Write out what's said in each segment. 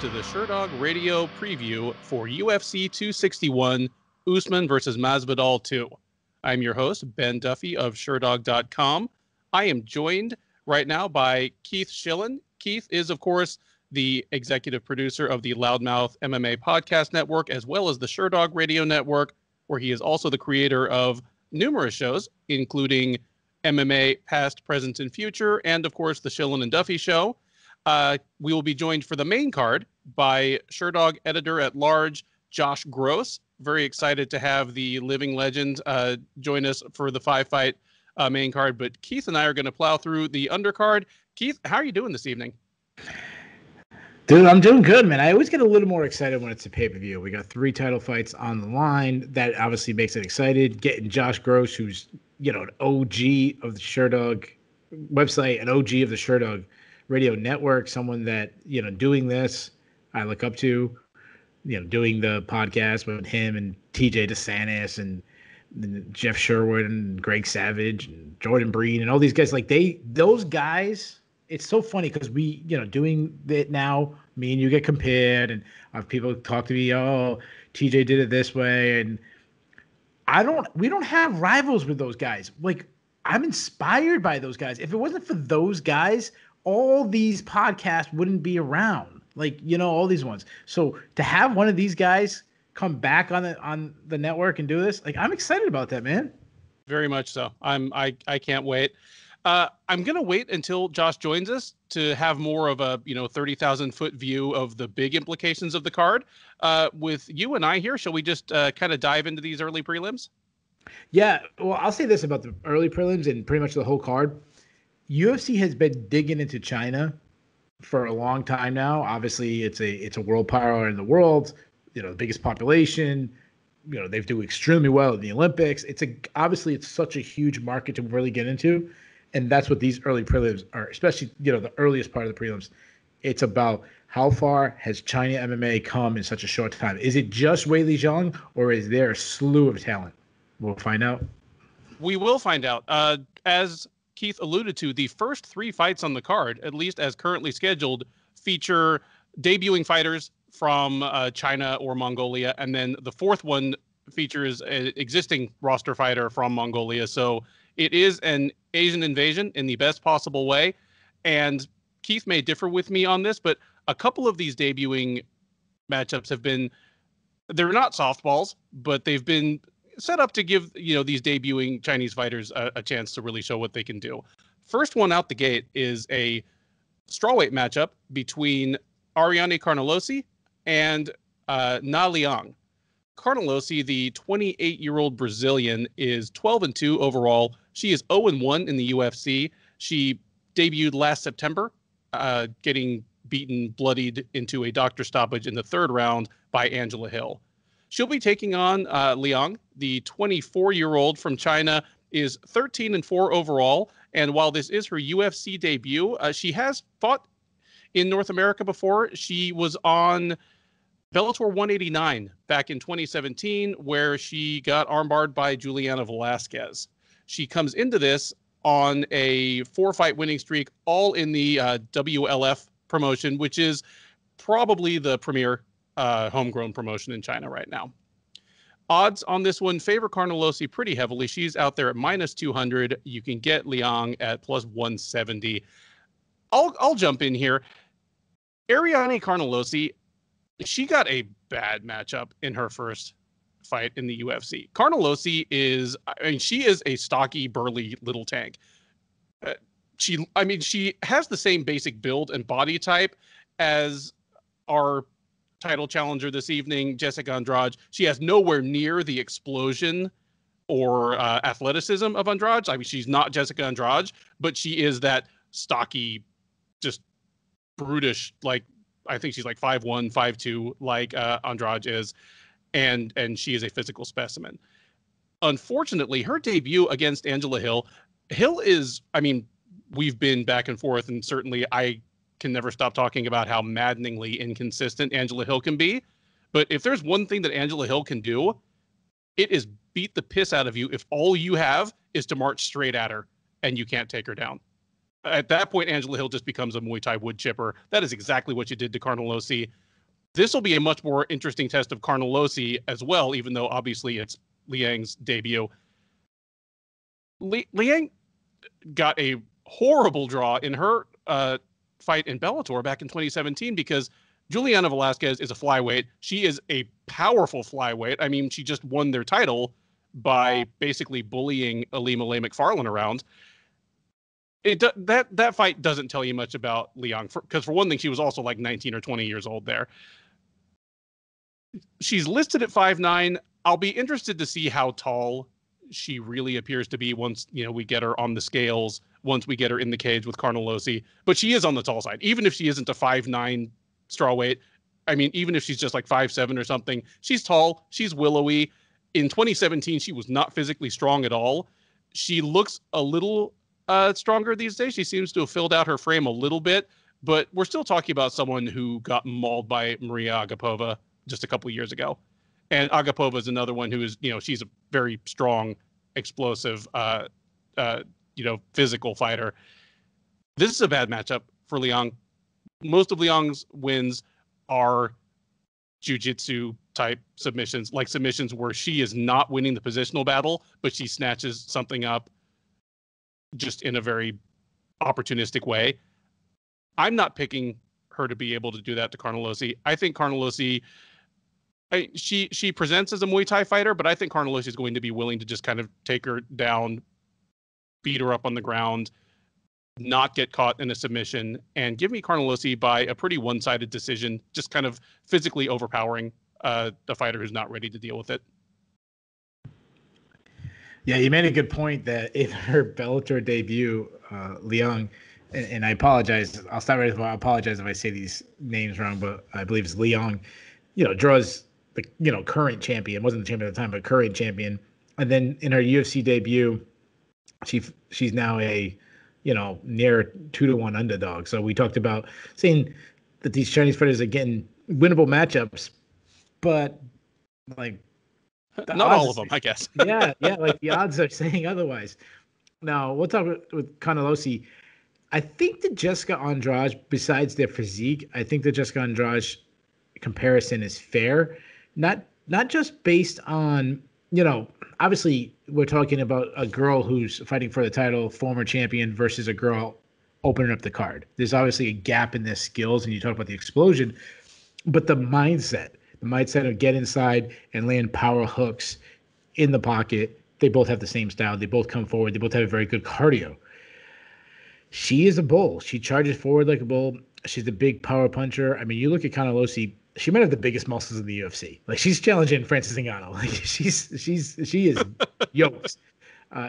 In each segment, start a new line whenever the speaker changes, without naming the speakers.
to the Sherdog radio preview for UFC 261, Usman versus Masvidal 2. I'm your host, Ben Duffy of Sherdog.com. I am joined right now by Keith Shillan. Keith is, of course, the executive producer of the Loudmouth MMA Podcast Network, as well as the Sherdog Radio Network, where he is also the creator of numerous shows, including MMA Past, Present, and Future, and, of course, the Shillan and Duffy Show. We will be joined for the main card by Sherdog editor-at-large Josh Gross. Very excited to have the living legend join us for the five-fight main card. But Keith and I are going to plow through the undercard. Keith, how are you doing this evening?
Dude, I'm doing good, man. I always get a little more excited when it's a pay-per-view. We got 3 title fights on the line. That obviously makes it excited. Getting Josh Gross, who's, an OG of the Sherdog website, an OG of the Sherdog Radio Network, someone that, doing this, I look up to, doing the podcast with him and TJ DeSantis and Jeff Sherwood and Greg Savage and Jordan Breen and all these guys. Like those guys, it's so funny because we, doing it now, me and you get compared and people talk to me, oh, TJ did it this way. And we don't have rivals with those guys. Like, I'm inspired by those guys. If it wasn't for those guys, all these podcasts wouldn't be around, like, all these ones. So to have one of these guys come back on the network and do this, like, I'm excited about that, man.
Very much so. I can't wait. I'm going to wait until Josh joins us to have more of a, 30,000 foot view of the big implications of the card. With you and I here, shall we just kind of dive into these early prelims? Yeah,
well, I'll say this about the early prelims and pretty much the whole card. UFC has been digging into China for a long time now. Obviously, it's a world power in the world. The biggest population. They do extremely well in the Olympics. Obviously it's such a huge market to really get into, and that's what these early prelims are. Especially the earliest part of the prelims. It's about how far has China MMA come in such a short time. Is it just Weili Zhang, or is there a slew of talent? We'll find out.
We will find out. As Keith alluded to, the first 3 fights on the card, at least as currently scheduled, feature debuting fighters from China or Mongolia, and then the 4th one features an existing roster fighter from Mongolia. So it is an Asian invasion in the best possible way. And Keith may differ with me on this, but a couple of these debuting matchups they're not softballs, but they've been set up to give these debuting Chinese fighters a chance to really show what they can do. First one out the gate is a strawweight matchup between Ariane Carnelossi and Liang. Carnelossi, the 28-year-old Brazilian, is 12-2 overall. She is 0-1 in the UFC. She debuted last September, getting bloodied into a doctor stoppage in the 3rd round by Angela Hill. She'll be taking on Liang. The 24-year-old from China is 13-4 overall. And while this is her UFC debut, she has fought in North America before. She was on Bellator 189 back in 2017, where she got armbarred by Juliana Velasquez. She comes into this on a 4-fight winning streak, all in the WLF promotion, which is probably the premier homegrown promotion in China right now. Odds on this one favor Carnelossi pretty heavily. She's out there at -200. You can get Liang at +170. I'll jump in here. Ariane Carnelossi, she got a bad matchup in her first fight in the UFC. Carnelossi she is a stocky, burly little tank. She has the same basic build and body type as our title challenger this evening, Jessica Andrade. She has nowhere near the explosion or athleticism of Andrade. She's not Jessica Andrade, but she is that stocky, just brutish, like, I think she's like 5'1", 5'2", like Andrade is, and she is a physical specimen. Unfortunately, her debut against Angela Hill is, we've been back and forth, and certainly I can never stop talking about how maddeningly inconsistent Angela Hill can be. But if there's one thing that Angela Hill can do, it is beat the piss out of you if all you have is to march straight at her and you can't take her down. At that point, Angela Hill just becomes a Muay Thai wood chipper. That is exactly what you did to Carnelossi. This will be a much more interesting test of Carnelossi as well, even though obviously it's Liang's debut. Liang got a horrible draw in her fight in Bellator back in 2017 because Juliana Velasquez is a flyweight. She is a powerful flyweight. I mean, she just won their title by basically bullying Alima Lay McFarlane around. That fight doesn't tell you much about Liang because for one thing, she was also like 19 or 20 years old there. She's listed at 5'9". I'll be interested to see how tall she really appears to be once, we get her on the scales, once we get her in the cage with Carnelossi. But she is on the tall side, even if she isn't a 5'9" strawweight. I mean, even if she's just like 5'7" or something, she's tall, she's willowy. In 2017, she was not physically strong at all. She looks a little stronger these days. She seems to have filled out her frame a little bit, but we're still talking about someone who got mauled by Maria Agapova just a couple of years ago. And Agapova is another one who is, she's a very strong, explosive, physical fighter. This is a bad matchup for Liang. Most of Liang's wins are jiu-jitsu type submissions, like submissions where she is not winning the positional battle, but she snatches something up just in a very opportunistic way. I'm not picking her to be able to do that to Carnelossi. I think Carnelossi, she presents as a Muay Thai fighter, but I think Carnelossi is going to be willing to just kind of take her down, beat her up on the ground, not get caught in a submission, and give me Carnelossi by a pretty one-sided decision, just kind of physically overpowering the fighter who's not ready to deal with it.
Yeah, you made a good point that in her Bellator debut, Liang, and I apologize. I'll stop right there. I apologize if I say these names wrong, but I believe it's Liang. Draws the current champion. Wasn't the champion at the time, but current champion. And then in her UFC debut, she's now a near 2-1 underdog. So we talked about saying that these Chinese fighters are getting winnable matchups, but like.
Not all of them, I guess.
yeah, like the odds are saying otherwise. Now, we'll talk with Connelossi. I think the Jessica Andrade, besides their physique, I think the Jessica Andrade comparison is fair. Not just based on, obviously we're talking about a girl who's fighting for the title, former champion, versus a girl opening up the card. There's obviously a gap in their skills, and you talk about the explosion, but the mindset of get inside and land power hooks in the pocket. They both have the same style. They both come forward. They both have a very good cardio. She is a bull. She charges forward like a bull. She's a big power puncher. I mean, you look at Carnelossi, she might have the biggest muscles in the UFC. Like, she's challenging Francis Ngannou. Like, she is yoked.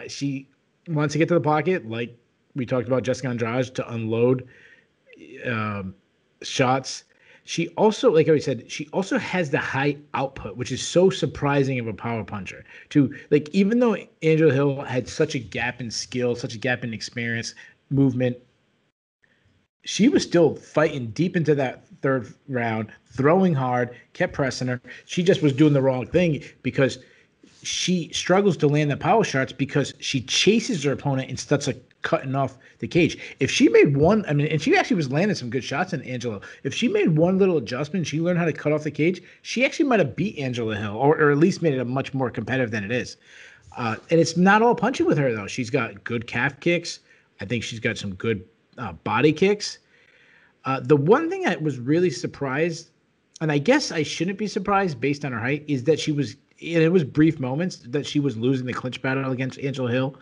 She wants to get to the pocket, like we talked about Jessica Andrade, to unload shots. She also, like I said, she also has the high output, which is so surprising of a power puncher. Even though Angela Hill had such a gap in skill, such a gap in experience, movement, she was still fighting deep into that third round, throwing hard, kept pressing her. She just was doing the wrong thing because she struggles to land the power shots because she chases her opponent instead of cutting off the cage. If she made one, and she actually was landing some good shots in Angela. If she made one little adjustment, she learned how to cut off the cage, she actually might have beat Angela Hill or at least made it a much more competitive than it is. And it's not all punchy with her, though. She's got good calf kicks. I think she's got some good body kicks. The one thing I was really surprised, and I guess I shouldn't be surprised based on her height, is that it was brief moments that she was losing the clinch battle against Angela Hill,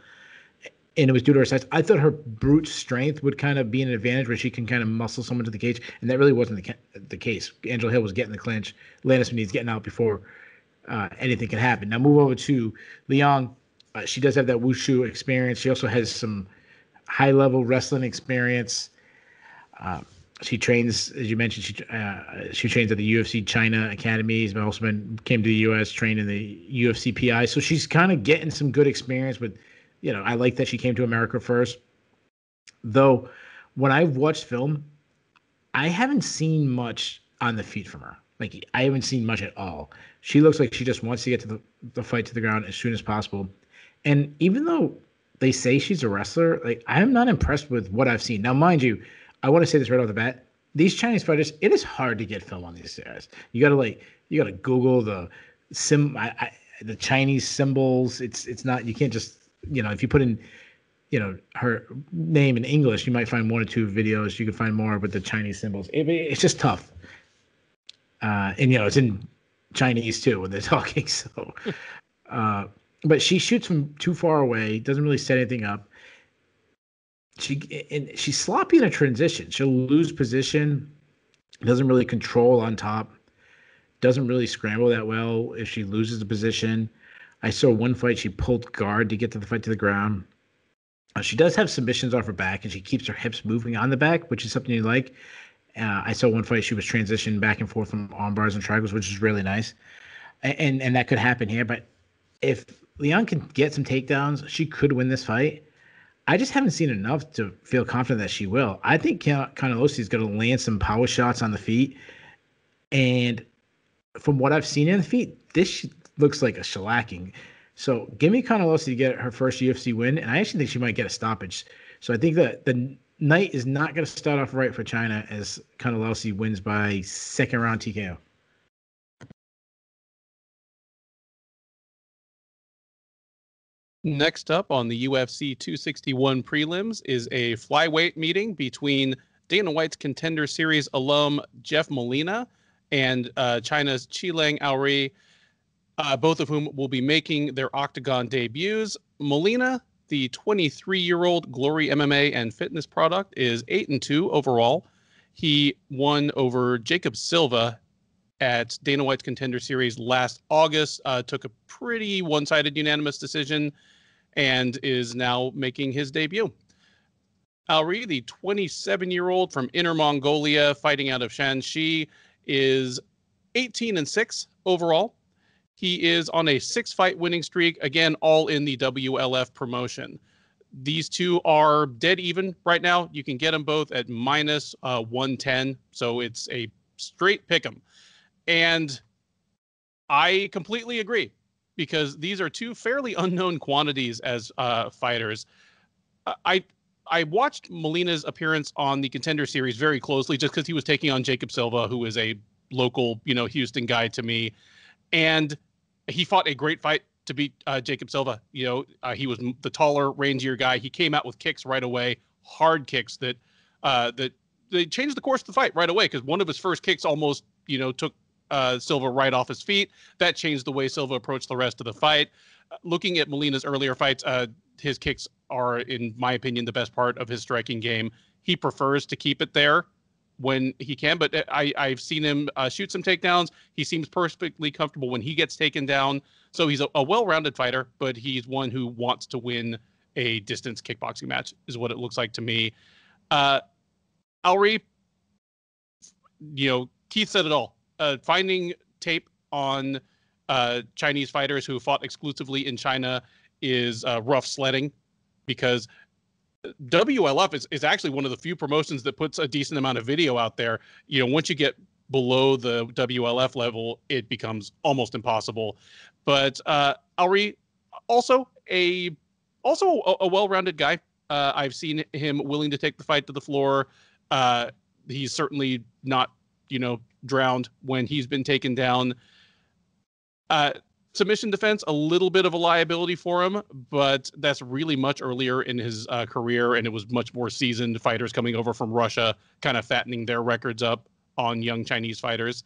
and it was due to her size. I thought her brute strength would kind of be an advantage where she can kind of muscle someone to the cage, and that really wasn't the case. Angela Hill was getting the clinch. Landis Benitez getting out before anything can happen. Now move over to Liang. She does have that wushu experience. She also has some high-level wrestling experience. She trains, as you mentioned, she trains at the UFC China Academy. She's also came to the U.S., trained in the UFC PI. So she's kind of getting some good experience with, I like that she came to America first. Though, when I've watched film, I haven't seen much on the feet from her. Like, I haven't seen much at all. She looks like she just wants to get to the fight to the ground as soon as possible. And even though they say she's a wrestler, like, I'm not impressed with what I've seen. Now, mind you, I want to say this right off the bat. these Chinese fighters, it is hard to get film on these guys. You gotta Google the Chinese symbols. It's not, you can't just, if you put in, her name in English, you might find one or two videos. You can find more with the Chinese symbols. It's just tough. And it's in Chinese too when they're talking. So, but she shoots from too far away, doesn't really set anything up. She's sloppy in a transition. She'll lose position, doesn't really control on top, doesn't really scramble that well if she loses the position. I saw one fight she pulled guard to get to the fight to the ground. She does have submissions off her back, and she keeps her hips moving on the back, which is something you like. I saw one fight she was transitioning back and forth from arm bars and triangles, which is really nice. And that could happen here. But if Liang can get some takedowns, she could win this fight. I just haven't seen enough to feel confident that she will. I think Carnelossi is going to land some power shots on the feet. And from what I've seen in the feet, this looks like a shellacking. So give me Carnelossi to get her first UFC win, and I actually think she might get a stoppage. So I think that the night is not going to start off right for China as Carnelossi wins by second round TKO.
Next up on the UFC 261 prelims is a flyweight meeting between Dana White's Contender Series alum Jeff Molina and China's Qileng Aori, both of whom will be making their octagon debuts. Molina, the 23-year-old Glory MMA and fitness product, is 8-2 overall. He won over Jacob Silva at Dana White's Contender Series last August, took a pretty one-sided unanimous decision, and is now making his debut. Aori, the 27-year-old from Inner Mongolia, fighting out of Shanxi, is 18-6 overall. He is on a 6-fight winning streak, again, all in the WLF promotion. These two are dead even right now. You can get them both at minus 110, so it's a straight pick 'em. And I completely agree, because these are two fairly unknown quantities as fighters. I watched Molina's appearance on the Contender Series very closely, just because he was taking on Jacob Silva, who is a local, Houston guy to me. And he fought a great fight to beat Jacob Silva. He was the taller, rangier guy. He came out with kicks right away, hard kicks that they changed the course of the fight right away, because one of his first kicks almost, took Silva right off his feet. That changed the way Silva approached the rest of the fight. Looking at Molina's earlier fights, his kicks are, in my opinion, the best part of his striking game. He prefers to keep it there when he can, but I've seen him shoot some takedowns. He seems perfectly comfortable when he gets taken down. So he's a well-rounded fighter, but he's one who wants to win a distance kickboxing match, is what it looks like to me. Aori, Keith said it all. Finding tape on Chinese fighters who fought exclusively in China is rough sledding, because WLF is actually one of the few promotions that puts a decent amount of video out there. Once you get below the WLF level, it becomes almost impossible. But Aori, also a well-rounded guy. I've seen him willing to take the fight to the floor. He's certainly not, drowned when he's been taken down. Submission defense, a little bit of a liability for him, but that's really much earlier in his career, and it was much more seasoned fighters coming over from Russia, kind of fattening their records up on young Chinese fighters.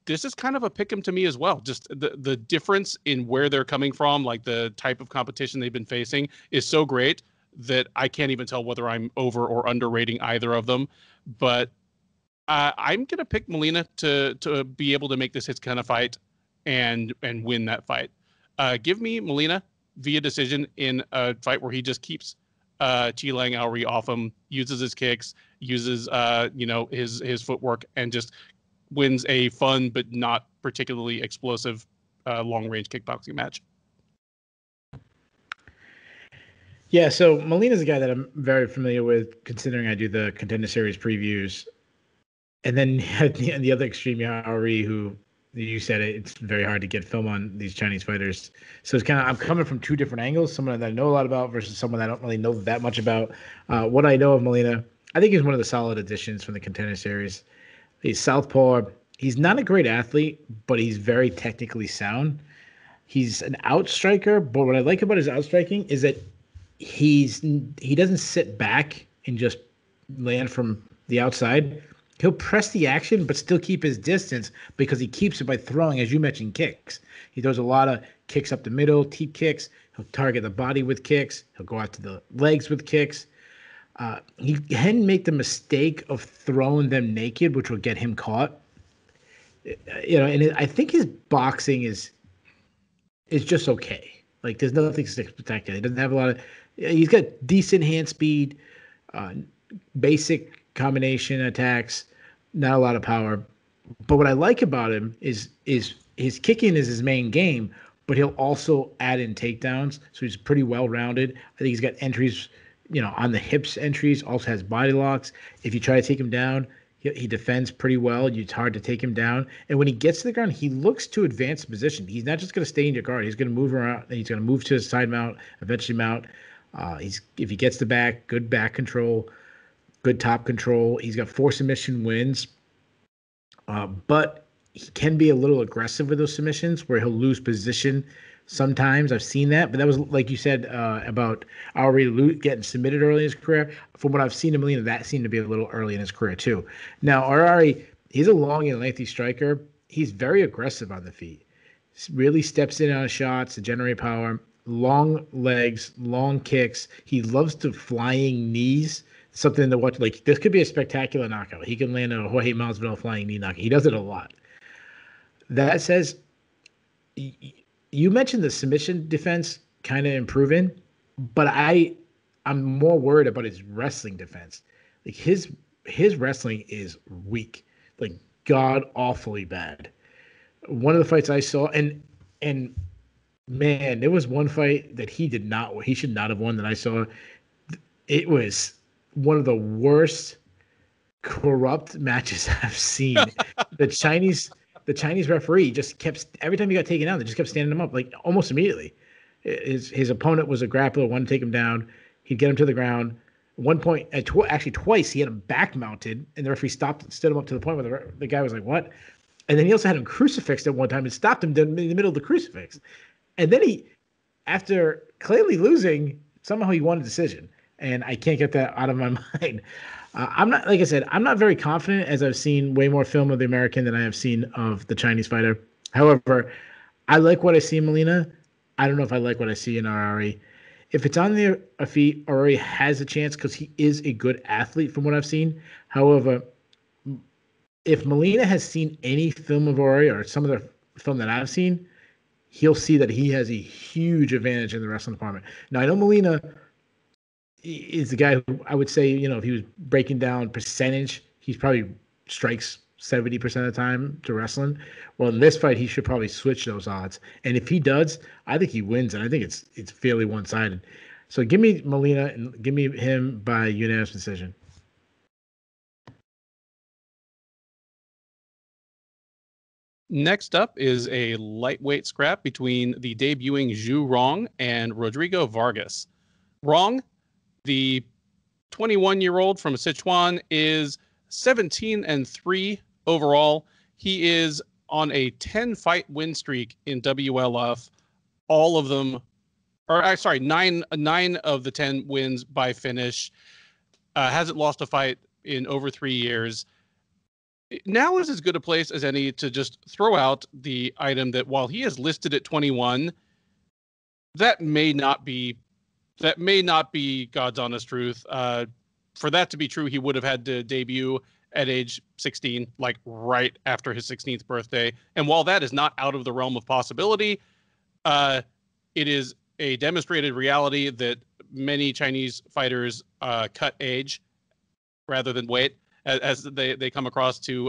This is kind of a pick 'em to me as well. Just the difference in where they're coming from, like the type of competition they've been facing, is so great that I can't even tell whether I'm over or underrating either of them. But I'm going to pick Molina to be able to make this his kind of fight and win that fight. Give me Molina via decision in a fight where he just keeps Qileng Aori off him, uses his kicks, uses his footwork, and just wins a fun but not particularly explosive long-range kickboxing match.
Yeah, so Molina's a guy that I'm very familiar with, considering I do the Contender Series previews. And then at the other extreme, Aori, who you said it's very hard to get film on these Chinese fighters. So it's I'm coming from two different angles, someone that I know a lot about versus someone I don't really know that much about. What I know of Molina, I think he's one of the solid additions from the Contender Series. He's southpaw. He's not a great athlete, but he's very technically sound. He's an outstriker, but what I like about his outstriking is that he doesn't sit back and just land from the outside. He'll press the action, but still keep his distance because he keeps it by throwing, as you mentioned, kicks. He throws a lot of kicks up the middle, teep kicks. He'll target the body with kicks. He'll go out to the legs with kicks. He can make the mistake of throwing them naked, which will get him caught. And I think his boxing is just okay. Like, there's nothing spectacular. He doesn't have a lot of. He's got decent hand speed, basic combination attacks, not a lot of power. But what I like about him is his kicking is his main game, but he'll also add in takedowns. So he's pretty well rounded. I think he's got entries, on the hips entries. Also has body locks. If you try to take him down, he defends pretty well. It's hard to take him down. And when he gets to the ground, he looks to advance position. He's not just going to stay in your guard. He's going to move around. He's going to move to his side mount, eventually mount. If he gets the back, good back control, good top control. He's got 4 submission wins. But he can be a little aggressive with those submissions where he'll lose position sometimes. I've seen that. But that was, like you said, about Aori getting submitted early in his career. From what I've seen in Molina, that seemed to be a little early in his career too. Now, Aori, he's a long and lengthy striker. He's very aggressive on the feet. He really steps in on shots to generate power. Long legs, long kicks. He loves to flying knees. Something to watch. Like, this could be a spectacular knockout. He can land a Jorge Masvidal flying knee knockout. He does it a lot. That says, you mentioned the submission defense kind of improving, but I'm more worried about his wrestling defense. Like, his wrestling is weak, like god awfully bad. One of the fights I saw, and man, there was one fight that he should not have won that I saw. It was one of the worst corrupt matches I've seen. The Chinese referee just kept, every time he got taken out, they just kept standing him up, like, almost immediately. His opponent was a grappler, wanted to take him down. He'd get him to the ground. At one point, actually twice, he had him back mounted, and the referee stood him up to the point where the guy was like, "What?" And then he also had him crucifixed at one time and stopped him in the middle of the crucifix. And then after clearly losing, somehow he won a decision. And I can't get that out of my mind. I'm not, like I said, I'm not very confident, as I've seen way more film of the American than I have seen of the Chinese fighter. However, I like what I see in Molina. I don't know if I like what I see in Aori. If it's on their feet, Aori has a chance because he is a good athlete from what I've seen. However, if Molina has seen any film of Aori or some of the film that I've seen, he'll see that he has a huge advantage in the wrestling department. Now, I know Molina is the guy who I would say, if he was breaking down percentage, he probably strikes 70% of the time to wrestling. Well, in this fight, he should probably switch those odds. And if he does, I think he wins, and I think it's fairly one-sided. So give me Molina and give me him by unanimous decision.
Next up is a lightweight scrap between the debuting Zhu Rong and Rodrigo Vargas. Rong, the 21-year-old from Sichuan, is 17-3 overall. He is on a 10-fight win streak in WLF. All of them, nine of the 10 wins by finish. Hasn't lost a fight in over 3 years. Now is as good a place as any to just throw out the item that while he is listed at 21, that may not be God's honest truth. For that to be true, he would have had to debut at age 16, like right after his 16th birthday. And while that is not out of the realm of possibility, it is a demonstrated reality that many Chinese fighters cut age rather than weight as they come across to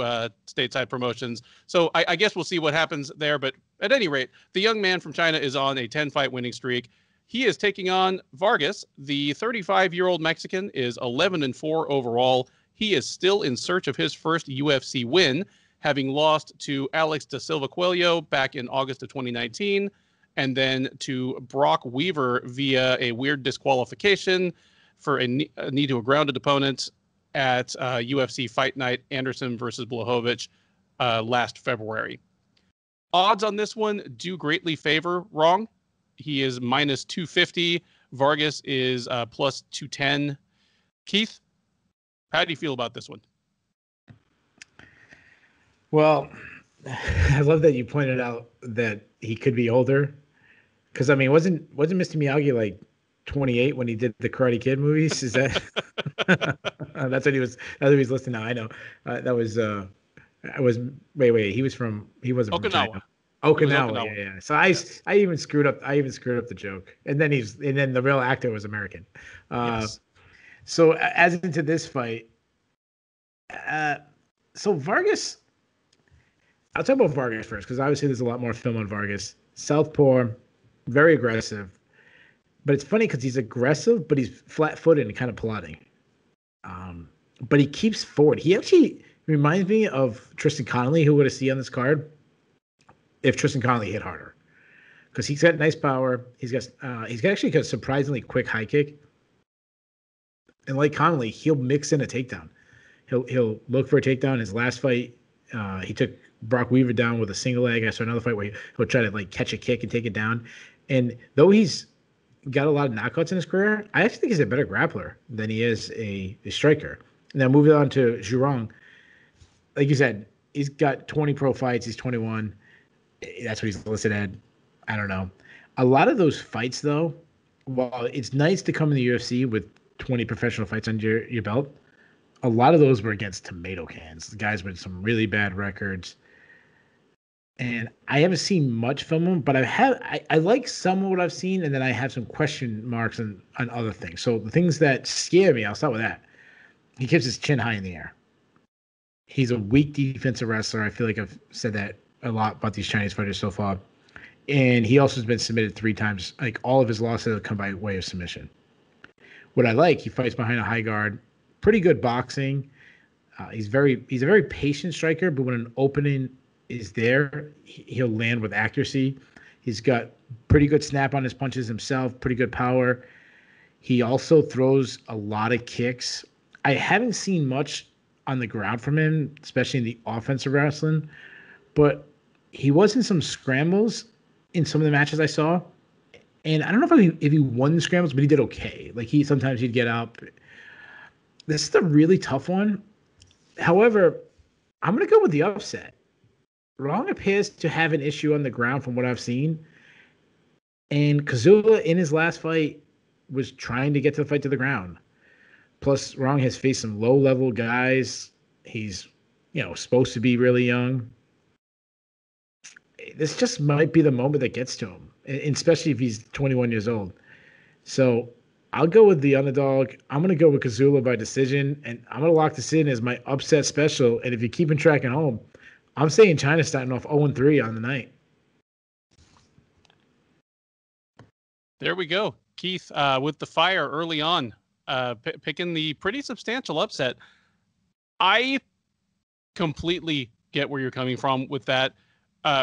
stateside promotions. So I guess we'll see what happens there. But at any rate, the young man from China is on a 10-fight winning streak. He is taking on Vargas. The 35-year-old Mexican is 11-4 overall. He is still in search of his first UFC win, having lost to Alex da Silva Coelho back in August of 2019, and then to Brock Weaver via a weird disqualification for a knee to a grounded opponent at UFC Fight Night, Anderson versus Blachowicz, last February. Odds on this one do greatly favor Rong. He is minus 250. Vargas is plus 210. Keith, how do you feel about this one?
Well, I love that you pointed out that he could be older. Because I mean, wasn't Mr. Miyagi like 28 when he did the Karate Kid movies? Is that that's what he was? That's what he's listening now. I know that was. I was wait. He wasn't from
Okinawa.
China. Okinawa. Yeah. So I even screwed up. I even screwed up the joke. And then the real actor was American.
Yes.
So as into this fight, so Vargas. I'll talk about Vargas first because obviously there's a lot more film on Vargas. Southpaw, very aggressive. But it's funny because he's aggressive, but he's flat-footed and kind of plodding. But he keeps forward. He actually reminds me of Tristan Connelly, who would have seen on this card if Tristan Connelly hit harder. Because he's got nice power. He's actually got a surprisingly quick high kick. And like Connelly, he'll mix in a takedown. He'll look for a takedown. His last fight, he took Brock Weaver down with a single leg. I saw another fight where he'll try to like catch a kick and take it down. And though he's got a lot of knockouts in his career, I actually think he's a better grappler than he is a striker. Now moving on to Rong, like you said, he's got 20 pro fights. He's 21. That's what he's listed at. I don't know. A lot of those fights, though, while it's nice to come in the UFC with 20 professional fights under your belt, a lot of those were against tomato cans. The guys with some really bad records. And I haven't seen much from him, but I like some of what I've seen, and then I have some question marks on other things. So the things that scare me, I'll start with that. He keeps his chin high in the air. He's a weak defensive wrestler. I feel like I've said that a lot about these Chinese fighters so far. And he also has been submitted 3 times. Like all of his losses have come by way of submission. What I like, he fights behind a high guard. Pretty good boxing. He's a very patient striker, but when an opening is there, he'll land with accuracy. He's got pretty good snap on his punches himself, pretty good power. He also throws a lot of kicks. I haven't seen much on the ground from him, especially in the offensive wrestling, but he was in some scrambles in some of the matches I saw. And I don't know if he won the scrambles, but he did okay. Like sometimes he'd get up. This is a really tough one. However, I'm going to go with the upset. Rong appears to have an issue on the ground from what I've seen. And Kazula in his last fight was trying to get the fight to the ground. Plus, Rong has faced some low-level guys. He's, supposed to be really young. This just might be the moment that gets to him, especially if he's 21 years old. So I'll go with the underdog. I'm going to go with Kazula by decision, and I'm going to lock this in as my upset special. And if you're keeping track at home, I'm saying China's starting off 0-3 on the night.
There we go. Keith, with the fire early on, picking the pretty substantial upset. I completely get where you're coming from with that.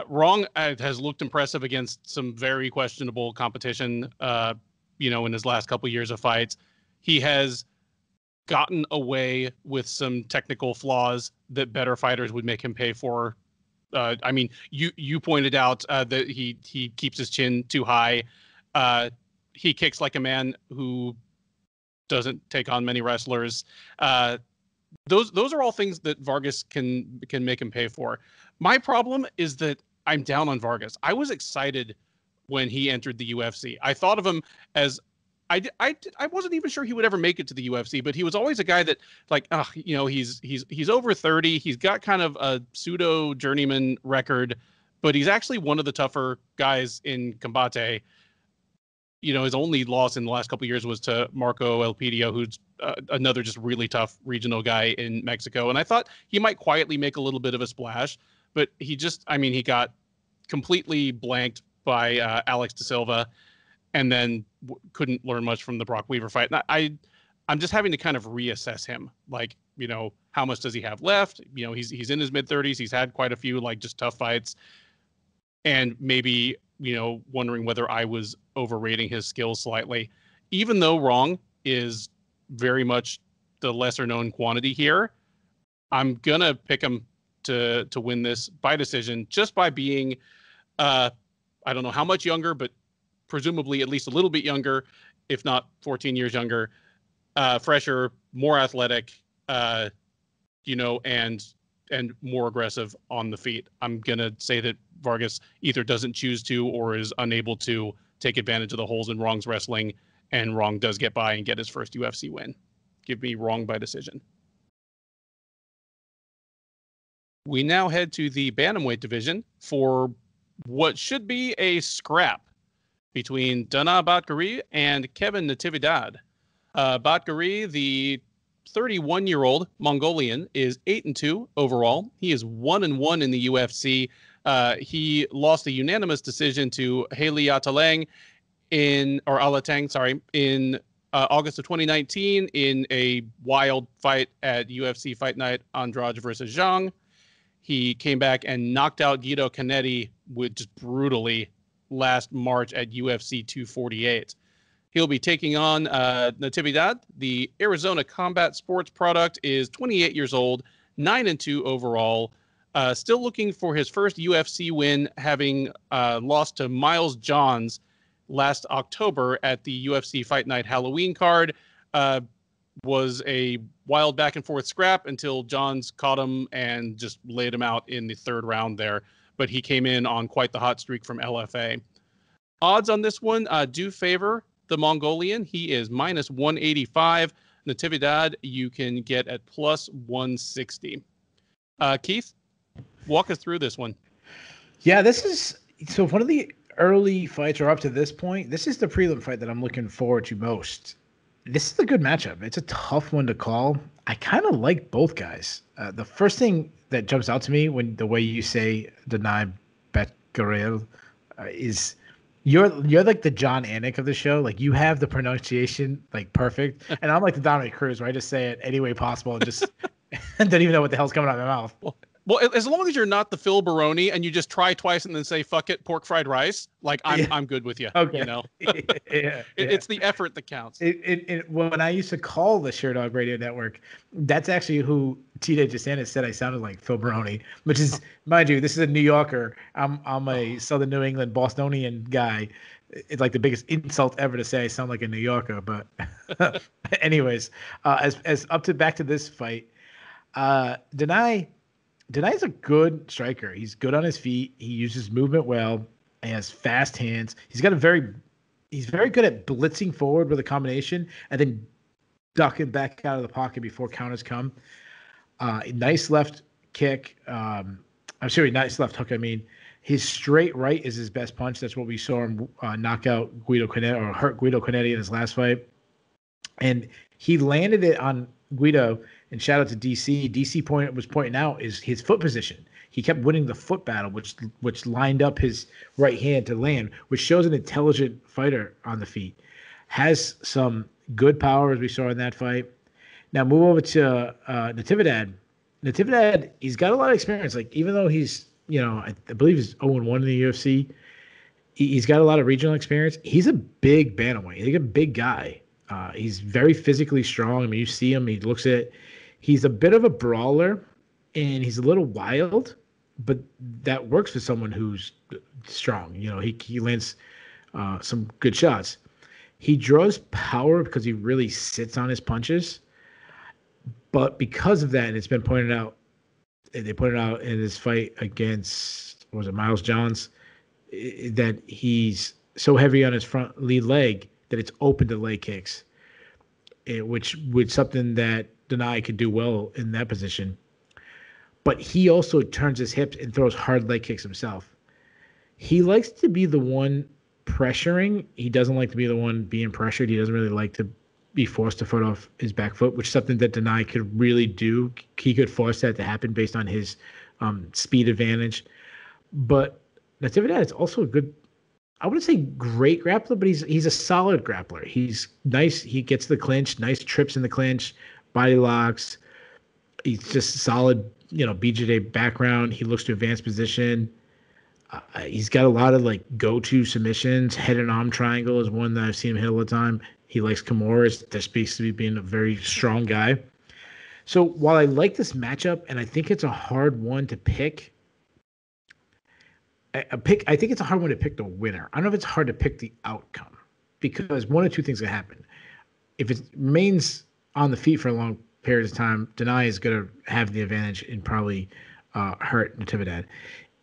Rong has looked impressive against some very questionable competition, in his last couple years of fights. He has gotten away with some technical flaws that better fighters would make him pay for. You pointed out that he keeps his chin too high. He kicks like a man who doesn't take on many wrestlers. Those are all things that Vargas can make him pay for. My problem is that I'm down on Vargas. I was excited when he entered the UFC. I thought of him as I wasn't even sure he would ever make it to the UFC, but he was always a guy that he's over 30. He's got kind of a pseudo journeyman record, but he's actually one of the tougher guys in combate. His only loss in the last couple of years was to Marco Elpidio, who's another just really tough regional guy in Mexico. And I thought he might quietly make a little bit of a splash, but he got completely blanked by Alex Da Silva, and then couldn't learn much from the Brock Weaver fight. And I'm just having to kind of reassess him. Like, how much does he have left? He's in his mid-30s. He's had quite a few like just tough fights, and maybe wondering whether I was overrating his skills slightly, even though Rong is very much the lesser known quantity here. I'm gonna pick him to win this by decision, just by being, I don't know how much younger, but presumably at least a little bit younger, if not 14 years younger, fresher, more athletic, and more aggressive on the feet. I'm gonna say that Vargas either doesn't choose to or is unable to take advantage of the holes in Rong's wrestling, and Rong does get by and get his first UFC win. Give me Rong by decision. We now head to the bantamweight division for what should be a scrap between Danaa Batgerel and Kevin Natividad. Batgerel, the 31-year-old Mongolian, is 8-2 overall. He is 1-1 in the UFC. He lost a unanimous decision to Alatang in August of 2019 in a wild fight at UFC Fight Night, Andrade versus Zhang. He came back and knocked out Guido Connelly just brutally last March at UFC 248. He'll be taking on Natividad. The Arizona Combat Sports product is 28 years old, 9-2 overall. Still looking for his first UFC win, having lost to Miles Johns last October at the UFC Fight Night Halloween card. Was a wild back and forth scrap until Johns caught him and just laid him out in the third round there. But he came in on quite the hot streak from LFA. Odds on this one do favor the Mongolian. He is minus 185. Natividad you can get at plus 160. Keith, walk us through this one.
Yeah, this is so one of the early fights, or up to this point, this is the prelim fight that I'm looking forward to most. This is a good matchup. It's a tough one to call. I kind of like both guys. The first thing that jumps out to me when the way you say Danaa Batgerel is you're like the John Anik of the show. Like, you have the pronunciation like perfect, and I'm like the Dominic Cruz, where I just say it any way possible and just don't even know what the hell's coming out of my mouth.
Well, as long as you're not the Phil Baroni and you just try twice and then say "fuck it," pork fried rice, like I'm good with you.
Okay.
You know,
yeah.
It's the effort that counts.
When I used to call the Sherdog Radio Network, that's actually who TJ Jastanis said I sounded like, Phil Baroni, which is, mind you, this is a New Yorker. I'm a Southern New England Bostonian guy. It's like the biggest insult ever to say I sound like a New Yorker. But anyways, as back to this fight, Danaa's a good striker. He's good on his feet. He uses movement well. He has fast hands. He's very good at blitzing forward with a combination and then ducking back out of the pocket before counters come. Nice left kick. Nice left hook. I mean, his straight right is his best punch. That's what we saw him knock out Guido Connelly, or hurt Guido Connelly in his last fight. And he landed it on Guido. And shout out to DC. DC was pointing out is his foot position. He kept winning the foot battle, which lined up his right hand to land, which shows an intelligent fighter on the feet. Has some good power, as we saw in that fight. Now move over to Natividad. Natividad, he's got a lot of experience. Like, even though he's, I believe he's 0-1 in the UFC, he's got a lot of regional experience. He's a big bantamweight. He's a big guy. He's very physically strong. I mean, you see him. He's a bit of a brawler, and he's a little wild, but that works for someone who's strong. He lands some good shots. He draws power because he really sits on his punches. But because of that, and it's been pointed out, they pointed out in his fight against, Miles Johns, that he's so heavy on his front lead leg that it's open to leg kicks, which something that Danaa could do well in that position. But he also turns his hips and throws hard leg kicks himself. He likes to be the one pressuring. He doesn't like to be the one being pressured. He doesn't really like to be forced to fight off his back foot, which is something that Danaa could really do. He could force that to happen based on his speed advantage. But Natividad is also a good, I wouldn't say great grappler, but he's a solid grappler. He's nice. He gets the clinch, nice trips in the clinch, body locks. He's just solid, BJJ background. He looks to advance position. He's got a lot of go-to submissions. Head and arm triangle is one that I've seen him hit all the time. He likes Kimuras. That speaks to me being a very strong guy. So while I like this matchup, and I think it's a hard one to pick, I think it's a hard one to pick the winner. I don't know if it's hard to pick the outcome because one or two things can happen. If it remains on the feet for a long period of time, Danaa is going to have the advantage and probably hurt Natividad.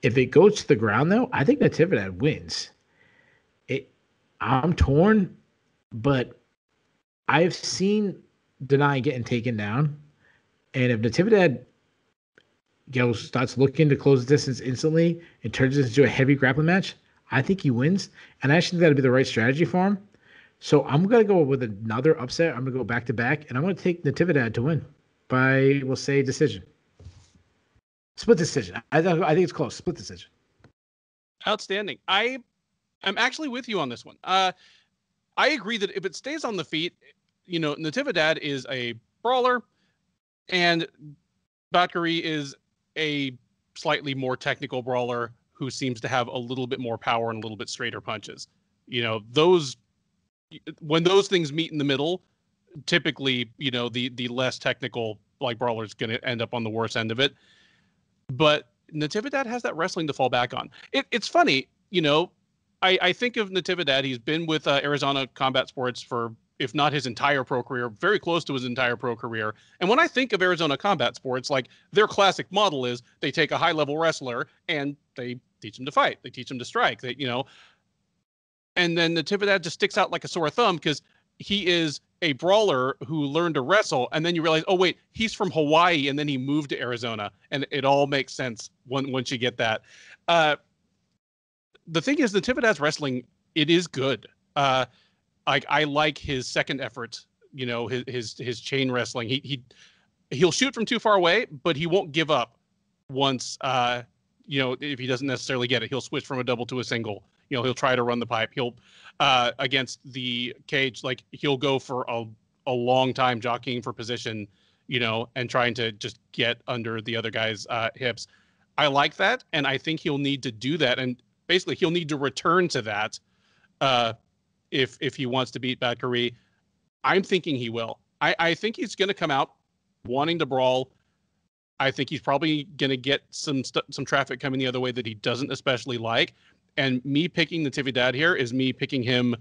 If it goes to the ground, though, I think Natividad wins. I'm torn, but I've seen Danaa getting taken down, and if Natividad starts looking to close the distance instantly and turns this into a heavy grappling match, I think he wins. And I actually think that'd be the right strategy for him. So I'm going to go with another upset. I'm going to go back to back, and I'm going to take Natividad to win by, we'll say, decision. Split decision. I think it's close. Split decision.
Outstanding. I'm actually with you on this one. I agree that if it stays on the feet, Natividad is a brawler, and Batgerel is a slightly more technical brawler who seems to have a little bit more power and a little bit straighter punches. When those things meet in the middle, typically, the less technical brawler is going to end up on the worst end of it. But Natividad has that wrestling to fall back on. It's funny, I think of Natividad. He's been with Arizona Combat Sports for, if not his entire pro career, very close to his entire pro career. And when I think of Arizona Combat Sports, their classic model is they take a high-level wrestler and they teach him to fight. They teach him to strike. And then Natividad just sticks out like a sore thumb because he is a brawler who learned to wrestle. And then you realize, oh, wait, he's from Hawaii, and then he moved to Arizona. And it all makes sense once you get that. The thing is, Natividad's wrestling, it is good. I like his second effort, his chain wrestling. He'll shoot from too far away, but he won't give up once, if he doesn't necessarily get it. He'll switch from a double to a single. He'll try to run the pipe. He'll, against the cage, he'll go for a long time jockeying for position, and trying to just get under the other guy's hips. I like that, and I think he'll need to do that. And basically, he'll need to return to that if he wants to beat Batgerel. I'm thinking he will. I think he's going to come out wanting to brawl. I think he's probably going to get some traffic coming the other way that he doesn't especially like. And me picking Natividad here is me picking him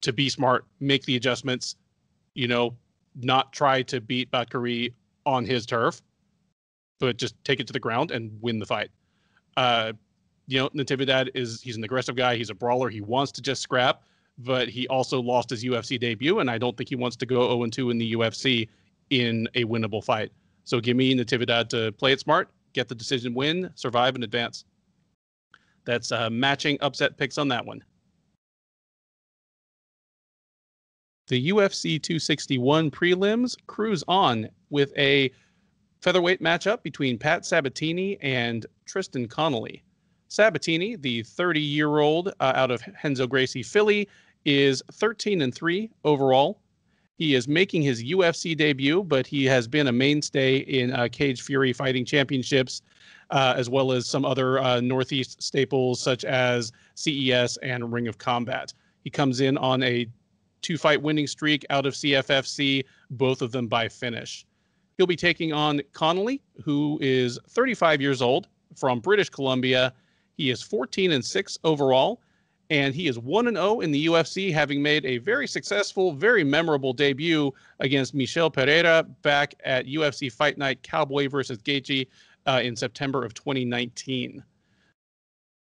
to be smart, make the adjustments, not try to beat Batgerel on his turf, but just take it to the ground and win the fight. Natividad he's an aggressive guy. He's a brawler. He wants to just scrap, but he also lost his UFC debut, and I don't think he wants to go 0-2 in the UFC in a winnable fight. So give me Natividad to play it smart, get the decision win, survive, and advance. That's matching upset picks on that one. The UFC 261 prelims cruise on with a featherweight matchup between Pat Sabatini and Tristan Connelly. Sabatini, the 30-year-old out of Renzo Gracie, Philly, is 13-3 overall. He is making his UFC debut, but he has been a mainstay in Cage Fury Fighting Championships, as well as some other Northeast staples such as CES and Ring of Combat. He comes in on a 2-fight winning streak out of CFFC, both of them by finish. He'll be taking on Connelly, who is 35 years old, from British Columbia. He is 14-6 overall, and he is 1-0 in the UFC, having made a very successful, very memorable debut against Michel Pereira back at UFC Fight Night Cowboy versus Gaethje in September of 2019.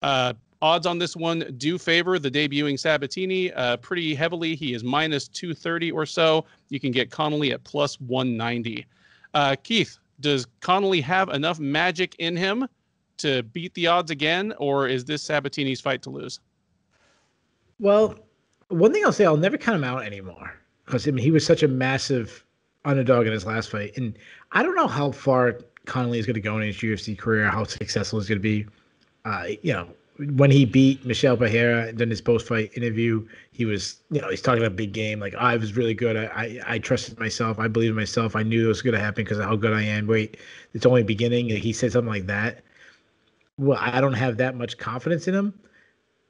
Odds on this one do favor the debuting Sabatini pretty heavily. He is minus 230 or so. You can get Connelly at plus 190. Keith, does Connelly have enough magic in him to beat the odds again, or is this Sabatini's fight to lose?
Well, one thing I'll say, I'll never count him out anymore because he was such a massive underdog in his last fight. And I don't know how far Connelly is going to go in his UFC career, how successful he's going to be. When he beat Michel Pereira and then his post-fight interview, he was, he's talking about a big game. I was really good. I trusted myself. I believed in myself. I knew it was going to happen because of how good I am. Wait, it's only beginning. He said something like that. Well, I don't have that much confidence in him.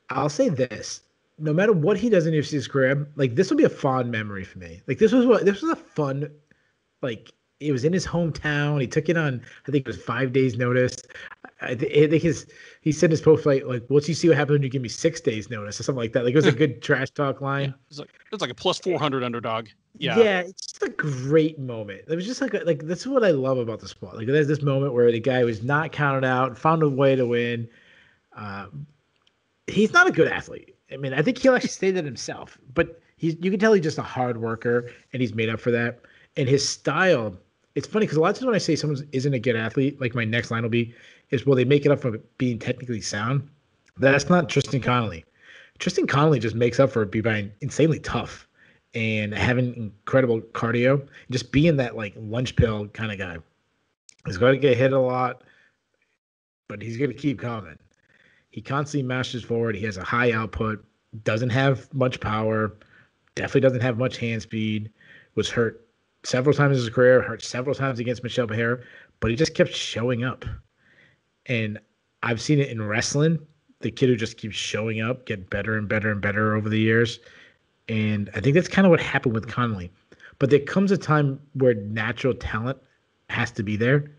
I'll say this. No matter what he does in UFC's career, this will be a fond memory for me. This was a fun, it was in his hometown. He took it on, I think it was 5 days notice. I think he said in his post fight, like, once you see what happens when you give me 6 days notice or something like that. Like, it was a good trash talk
Yeah,
line.
it's like a plus 400 underdog. Yeah.
Yeah, it's just a great moment. It was just like that's what I love about the sport. Like, there's this moment where the guy was not counted out, found a way to win. Uh, he's not a good athlete. I mean, I think he'll actually say that himself, but you can tell he's just a hard worker and he's made up for that. And his style, it's funny because a lot of times when I say someone isn't a good athlete, like my next line will be, is will they make it up for being technically sound? That's not Tristan Connelly. Tristan Connelly just makes up for it being insanely tough and having incredible cardio, just being that like lunch pill kind of guy. He's going to get hit a lot, but he's going to keep coming. He constantly mashes forward. He has a high output, doesn't have much power, definitely doesn't have much hand speed, was hurt several times in his career, hurt several times against Michel Beher, but he just kept showing up. And I've seen it in wrestling. The kid who just keeps showing up, get better and better and better over the years. And I think that's kind of what happened with Connelly. But there comes a time where natural talent has to be there.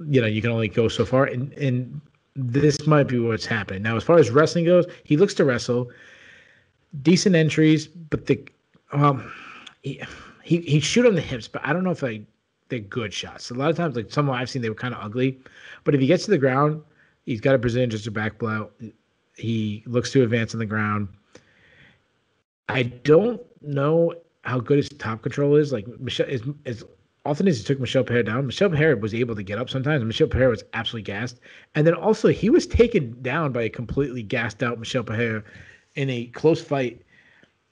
You know, you can only go so far. And this might be what's happening. Now, as far as wrestling goes, he looks to wrestle. Decent entries, but he shoot on the hips, but I don't know if they're good shots. A lot of times, like some I've seen, they were kind of ugly. But if he gets to the ground, he's got a Brazilian just a back blow. He looks to advance on the ground. I don't know how good his top control is. Like Michel, as often as he took Michel Beher down, Michel Beher was able to get up sometimes, and Michel Beher was absolutely gassed. And then also he was taken down by a completely gassed out Michel Beher in a close fight.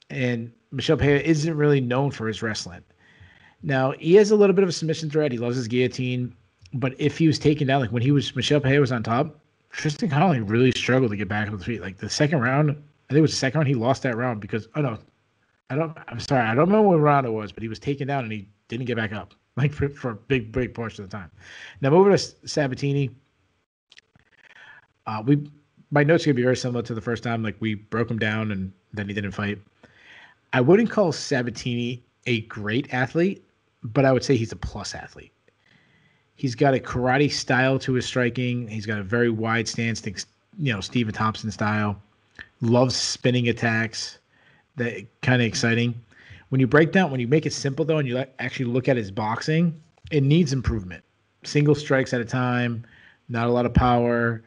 And Michel Beher isn't really known for his wrestling. Now he has a little bit of a submission threat. He loves his guillotine, but if he was taken down, like when Michel Beher was on top, Tristan Connelly really struggled to get back on the feet. Like the second round, I think it was the second round, he lost that round because I'm sorry, I don't remember what round it was, but he was taken down and he didn't get back up, like for a big portion of the time. Now moving to Sabatini, my notes are gonna be very similar to the first time. Like we broke him down and then he didn't fight. I wouldn't call Sabatini a great athlete, but I would say he's a plus athlete. He's got a karate style to his striking. He's got a very wide stance, Stephen Thompson style. Loves spinning attacks. That kind of exciting. When you make it simple though, and you actually look at his boxing, it needs improvement. Single strikes at a time, not a lot of power,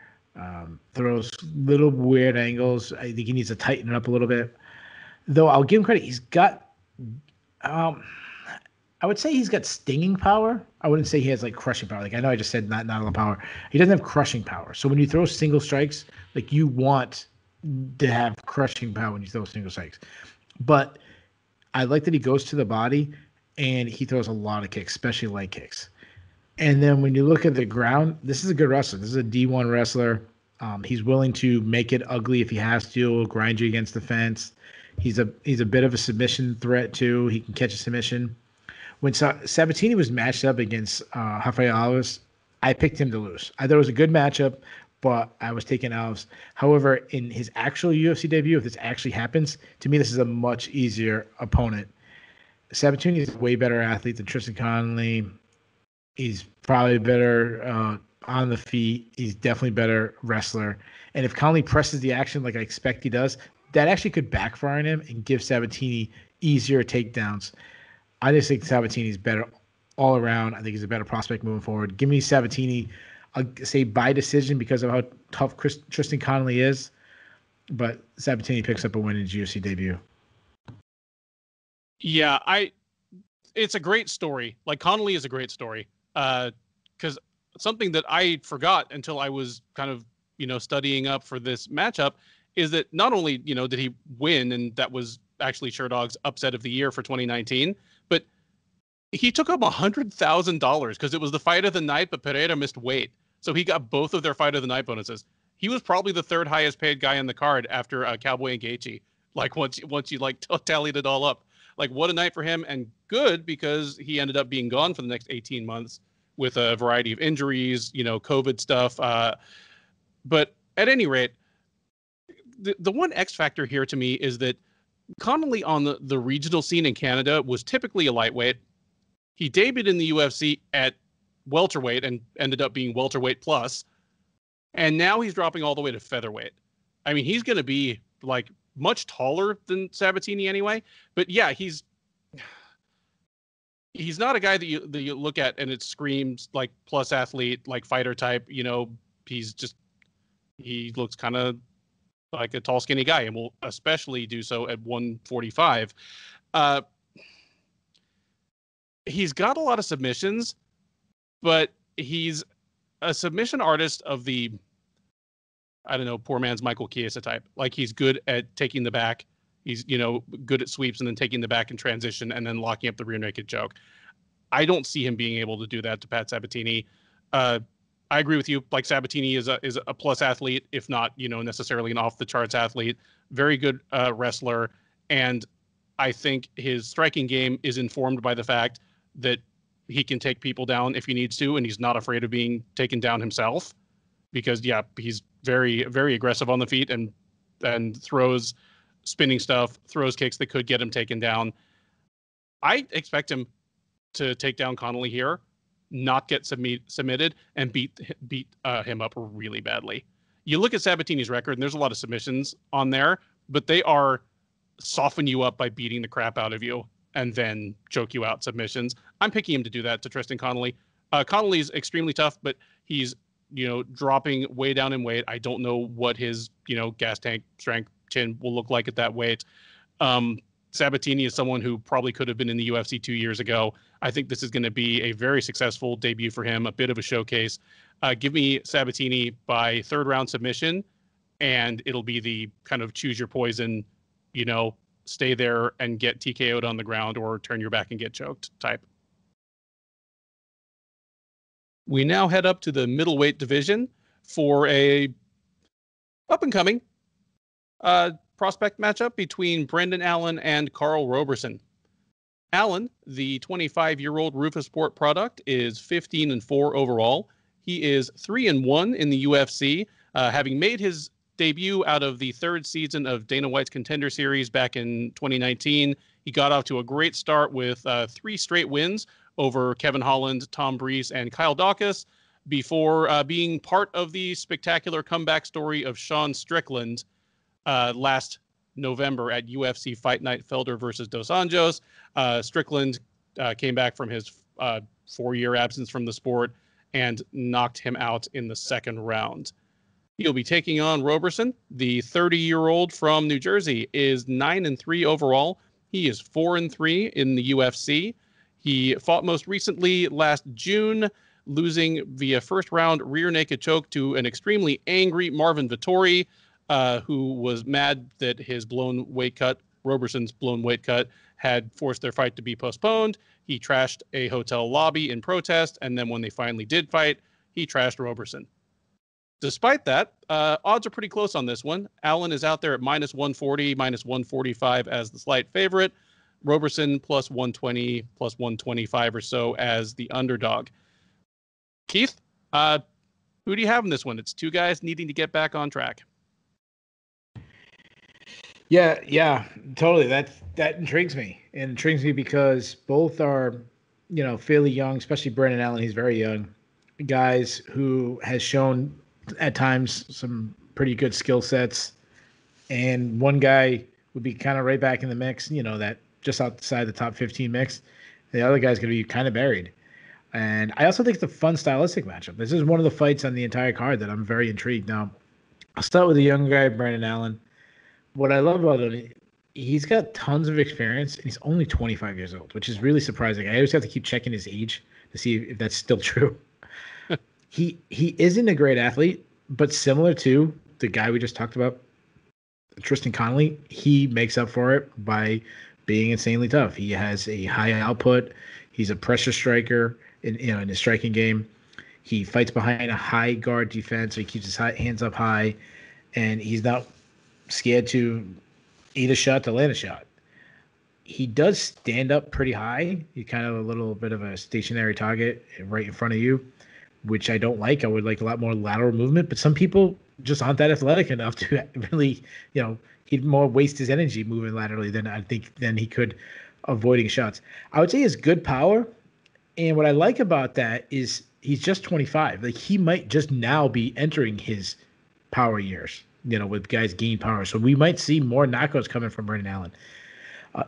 throws little weird angles. I think he needs to tighten it up a little bit. Though I'll give him credit, he's got, I would say he's got stinging power. I wouldn't say he has like crushing power. Like I know I just said not a lot of power. He doesn't have crushing power. So when you throw single strikes, like you want to have crushing power when you throw single strikes. But I like that he goes to the body and he throws a lot of kicks, especially leg kicks. And then when you look at the ground, this is a good wrestler. This is a D1 wrestler. He's willing to make it ugly if he has to, grind you against the fence. He's a bit of a submission threat too. He can catch a submission. When Sabatini was matched up against Rafael Alves, I picked him to lose. I thought it was a good matchup, but I was taking Alves. However, in his actual UFC debut, if this actually happens, to me, this is a much easier opponent. Sabatini is a way better athlete than Tristan Connelly. He's probably better on the feet. He's definitely better wrestler. And if Connelly presses the action like I expect he does, that actually could backfire on him and give Sabatini easier takedowns. I just think Sabatini's better all around. I think he's a better prospect moving forward. Give me Sabatini, I'll say by decision because of how tough Tristan Connelly is. But Sabatini picks up a win in his UFC debut.
Yeah, it's a great story. Like Connelly is a great story. Because something that I forgot until I was kind of, studying up for this matchup is that not only, did he win, and that was actually Sherdog's upset of the year for 2019, but he took up $100,000 because it was the fight of the night, but Pereira missed weight. So he got both of their fight of the night bonuses. He was probably the third highest paid guy on the card after Cowboy and Gaethje. Like once you tallied it all up, like what a night for him, and good because he ended up being gone for the next 18 months with a variety of injuries, COVID stuff. But at any rate, the one X factor here to me is that Connelly on the regional scene in Canada was typically a lightweight. He debuted in the UFC at welterweight and ended up being welterweight plus. And now he's dropping all the way to featherweight. I mean, he's going to be like much taller than Sabatini anyway. But yeah, he's not a guy that you look at and it screams like plus athlete, like fighter type. You know, he looks kind of like a tall, skinny guy, and will especially do so at 145. He's got a lot of submissions, but he's a submission artist of the, I don't know, poor man's Michael Chiesa type. Like, he's good at taking the back. He's, good at sweeps and then taking the back in transition and then locking up the rear naked choke. I don't see him being able to do that to Pat Sabatini. I agree with you. Like, Sabatini is a plus athlete, if not, necessarily an off the charts athlete. Very good wrestler. And I think his striking game is informed by the fact that he can take people down if he needs to, and he's not afraid of being taken down himself, because he's very, very aggressive on the feet and throws spinning stuff, throws kicks that could get him taken down. I expect him to take down Connelly here, not get submitted, and beat him up really badly. You look at Sabatini's record, and there's a lot of submissions on there, but they are soften you up by beating the crap out of you and then choke you out submissions. I'm picking him to do that to Tristan Connelly. Connelly's extremely tough, but he's, dropping way down in weight. I don't know what his, gas tank strength chin will look like at that weight. Sabatini is someone who probably could have been in the UFC 2 years ago. I think this is going to be a very successful debut for him, a bit of a showcase. Give me Sabatini by third round submission, and it'll be the kind of choose your poison, stay there and get TKO'd on the ground or turn your back and get choked type. We now head up to the middleweight division for a up-and-coming prospect matchup between Brendan Allen and Karl Roberson. Allen, the 25-year-old Roufusport product, is 15-4 overall. He is 3-1 in the UFC, having made his debut out of the third season of Dana White's Contender Series back in 2019. He got off to a great start with 3 straight wins over Kevin Holland, Tom Breese, and Kyle Dawkins before being part of the spectacular comeback story of Sean Strickland last November at UFC Fight Night Felder versus Dos Anjos. Strickland came back from his 4-year absence from the sport and knocked him out in the second round. He'll be taking on Roberson. The 30-year-old from New Jersey is 9-3 overall. He is 4-3 in the UFC. He fought most recently last June, losing via first-round rear naked choke to an extremely angry Marvin Vettori, who was mad that his blown weight cut, Roberson's blown weight cut, had forced their fight to be postponed. He trashed a hotel lobby in protest, and then when they finally did fight, he trashed Roberson. Despite that, odds are pretty close on this one. Allen is out there at -140, -145 as the slight favorite. Roberson +120, +125 or so as the underdog. Keith, who do you have in this one? It's 2 guys needing to get back on track.
Yeah, totally. That intrigues me. It intrigues me because both are, fairly young, especially Brendan Allen. He's very young. Guys who has shown at times some pretty good skill sets. And one guy would be kind of right back in the mix, that just outside the top 15 mix. The other guy's going to be kind of buried. And I also think it's a fun stylistic matchup. This is one of the fights on the entire card that I'm very intrigued. Now, I'll start with the young guy, Brendan Allen. What I love about him, he's got tons of experience, and he's only 25 years old, which is really surprising. I always have to keep checking his age to see if that's still true. He isn't a great athlete, but similar to the guy we just talked about, Tristan Connelly, he makes up for it by being insanely tough. He has a high output. He's a pressure striker in his striking game. He fights behind a high guard defense, so he keeps his hands up high, and he's not scared to eat a shot to land a shot. He does stand up pretty high. He's kind of a little bit of a stationary target right in front of you, which I don't like. I would like a lot more lateral movement, but some people just aren't that athletic enough to really, he'd more waste his energy moving laterally than he could avoiding shots. I would say his good power And what I like about that is he's just 25. Like he might just now be entering his power years, with guys gain power. So we might see more knockouts coming from Brendan Allen.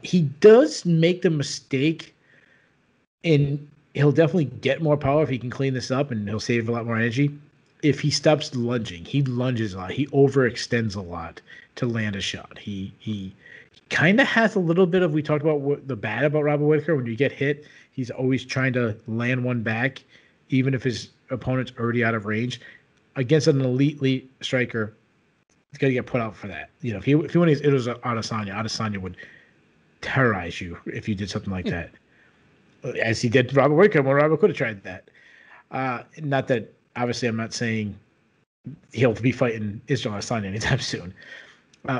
He does make the mistake, and he'll definitely get more power if he can clean this up, and he'll save a lot more energy. If he stops lunging, he lunges a lot. He overextends a lot to land a shot. He kind of has a little bit of, we talked about the bad about Robert Whitaker. When you get hit, he's always trying to land one back, even if his opponent's already out of range. Against an elite striker, he's got to get put out for that. If he went, it was Adesanya would terrorize you if you did something like that, as he did Robert Whitaker when Robert could have tried that. Not that, obviously, I'm not saying he'll be fighting Israel Adesanya anytime soon.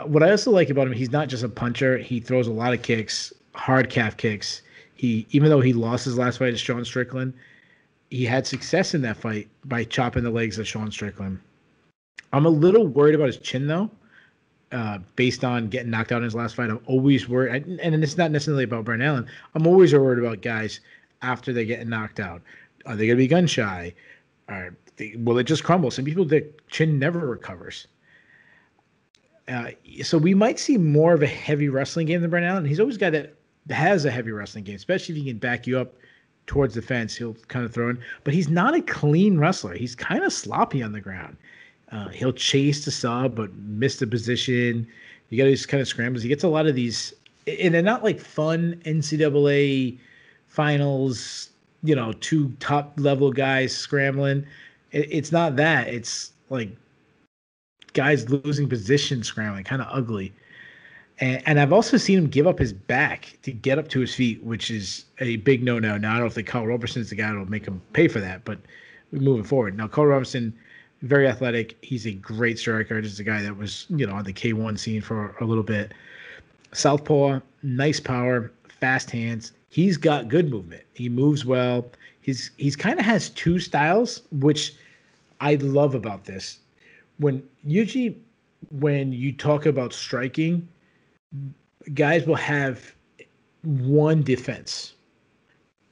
What I also like about him, he's not just a puncher. He throws a lot of kicks, hard calf kicks. Even though he lost his last fight to Sean Strickland, he had success in that fight by chopping the legs of Sean Strickland. I'm a little worried about his chin, though, based on getting knocked out in his last fight. I'm always worried, and it's not necessarily about Brendan Allen. I'm always worried about guys after they get knocked out. Are they going to be gun shy? Will it just crumble? Some people, their chin never recovers. So we might see more of a heavy wrestling game than Brendan Allen. He's always a guy that has a heavy wrestling game, especially if he can back you up towards the fence. He'll kind of throw in. But he's not a clean wrestler. He's kind of sloppy on the ground. He'll chase the sub, but miss the position. You got these kind of scrambles. He gets a lot of these, and they're not like fun NCAA finals, two top-level guys scrambling. It's not that. It's like guys losing position scrambling, kind of ugly. And I've also seen him give up his back to get up to his feet, which is a big no-no. Now, I don't know if Karl Roberson's the guy that'll make him pay for that, but moving forward. Now, Karl Roberson, very athletic. He's a great striker. Just a guy that was, on the K1 scene for a little bit. Southpaw, nice power, fast hands. He's got good movement. He moves well. He's kind of has two styles, which I love about this. Usually when you talk about striking, guys will have one defense.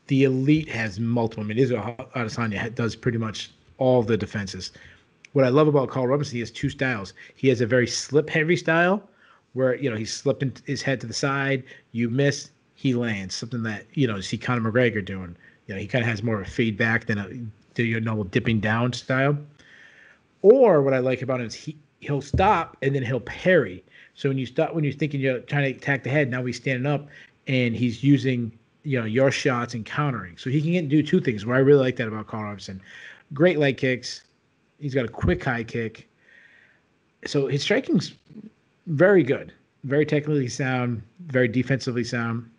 The elite has multiple. I mean, Israel Adesanya does pretty much all the defenses. What I love about Karl Roberson, he has two styles. He has a very slip-heavy style where, he's slipping his head to the side. You miss, he lands. Something that, you see Conor McGregor doing. He kind of has more of a fade back than a dipping down style. Or what I like about him is he'll stop and then he'll parry. So when you're thinking you're trying to attack the head, now he's standing up and he's using, your shots and countering. So he can do two things. What I really like that about Karl Roberson. Great leg kicks. He's got a quick high kick. So his striking's very good. Very technically sound, very defensively sound.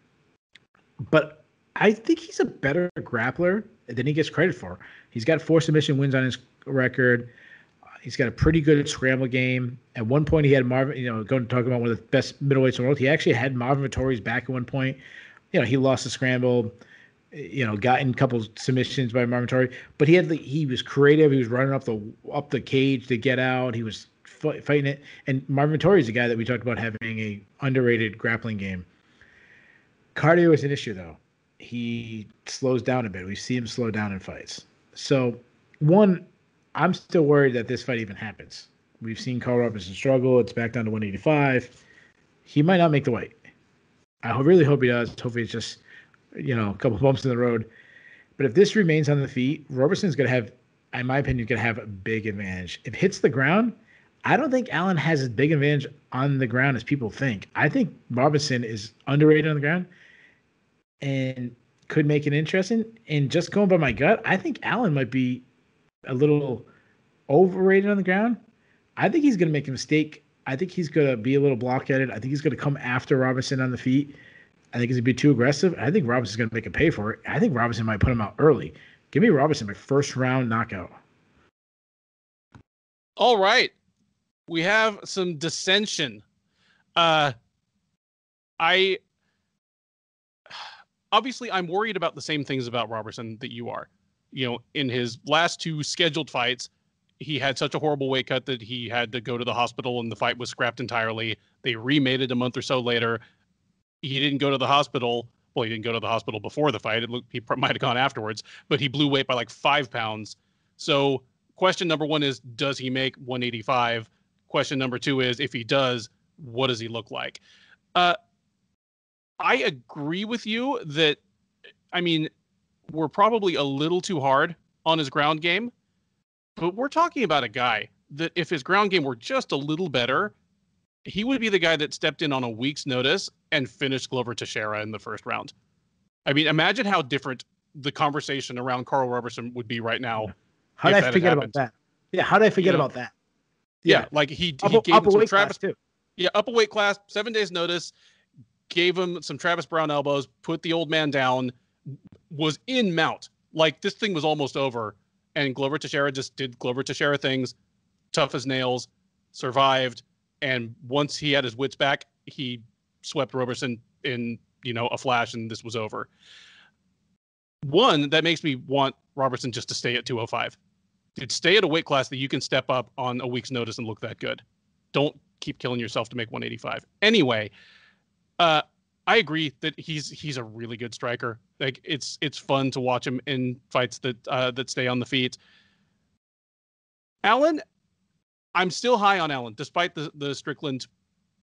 But I think he's a better grappler than he gets credit for. He's got 4 submission wins on his record. He's got a pretty good scramble game. At one point, he had Marvin, going to talk about one of the best middleweights in the world. He actually had Marvin Vettori's back at one point. He lost the scramble, got in a couple submissions by Marvin Vettori. But he was creative. He was running up the cage to get out. He was fighting it. And Marvin Vettori is a guy that we talked about having a underrated grappling game. Cardio is an issue, though. He slows down a bit. We see him slow down in fights. So, I'm still worried that this fight even happens. We've seen Karl Roberson struggle. It's back down to 185. He might not make the weight. I really hope he does. Hopefully it's just, a couple bumps in the road. But if this remains on the feet, Roberson's going to have, in my opinion, going to have a big advantage. If it hits the ground, I don't think Allen has as big advantage on the ground as people think. I think Roberson is underrated on the ground and could make it interesting. And just going by my gut, I think Allen might be a little overrated on the ground. I think he's going to make a mistake. I think he's going to be a little blockheaded. I think he's going to come after Roberson on the feet. I think he's going to be too aggressive. I think Roberson's going to make him pay for it. I think Roberson might put him out early. Give me Roberson by first round knockout.
All right. We have some dissension. Obviously I'm worried about the same things about Roberson that you are. In his last 2 scheduled fights, he had such a horrible weight cut that he had to go to the hospital and the fight was scrapped entirely. They remade it a month or so later. He didn't go to the hospital, Well, he didn't go to the hospital before the fight. He might have gone afterwards, but he blew weight by like 5 pounds. So question number one is, does he make 185? Question number two is, if he does, what does he look like? I agree with you that, I mean, we're probably a little too hard on his ground game, but we're talking about a guy that if his ground game were just a little better, he would be the guy that stepped in on a week's notice and finished Glover Teixeira in the first round. I mean, imagine how different the conversation around Karl Roberson would be right now.
How did I forget about that? Yeah, how did I forget about that?
Yeah, like he gave him some Travis too. Yeah, up a weight class, 7 days notice, gave him some Travis Brown elbows, put the old man down, was in mount. Like this thing was almost over, and Glover Teixeira just did Glover Teixeira things, tough as nails, survived, and once he had his wits back, he swept Roberson in, a flash, and this was over. One, that makes me want Roberson just to stay at 205. Dude, stay at a weight class that you can step up on a week's notice and look that good. Don't keep killing yourself to make 185. Anyway, I agree that he's a really good striker. Like it's fun to watch him in fights that stay on the feet. Allen, I'm still high on Allen despite the Strickland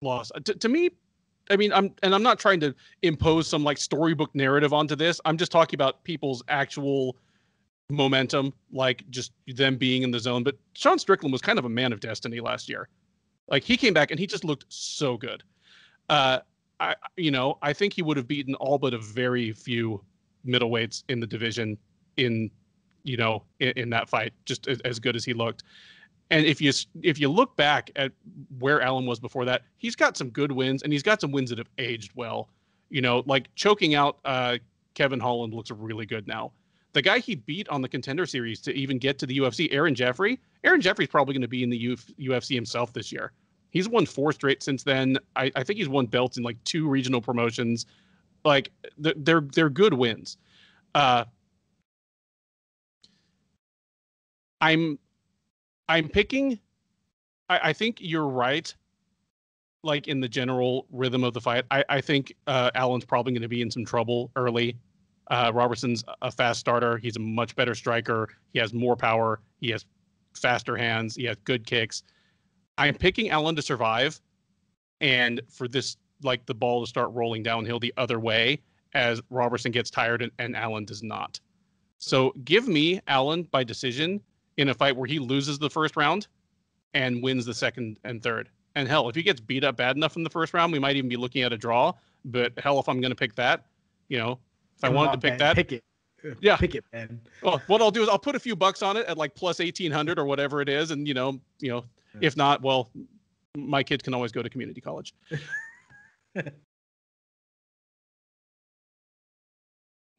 loss. To me, I mean, I'm not trying to impose some like storybook narrative onto this. I'm just talking about people's actual momentum, like just them being in the zone. But Sean Strickland was kind of a man of destiny last year. Like he came back and he just looked so good. I think he would have beaten all but a very few middleweights in the division in that fight, just as good as he looked. And if you look back at where Allen was before that, he's got some good wins and he's got some wins that have aged well. Like choking out Kevin Holland looks really good now. The guy he beat on the Contender Series to even get to the UFC, Aaron Jeffrey's probably going to be in the UFC himself this year. He's won 4 straight since then. I think he's won belts in like 2 regional promotions. Like they're good wins. I'm picking. I think you're right. Like in the general rhythm of the fight, I think Allen's probably going to be in some trouble early. Robertson's a fast starter. He's a much better striker. He has more power. He has faster hands. He has good kicks. I'm picking Allen to survive, and for this, like the ball to start rolling downhill the other way as Roberson gets tired and Allen does not. So give me Allen by decision in a fight where he loses the first round and wins the second and third. And hell, if he gets beat up bad enough in the first round, we might even be looking at a draw. But hell, if I'm going to pick that, if I wanted to pick that,
pick it.
Yeah,
pick it, man.
Well, what I'll do is I'll put a few bucks on it at like plus 1,800 or whatever it is, and if not, well, my kids can always go to community college.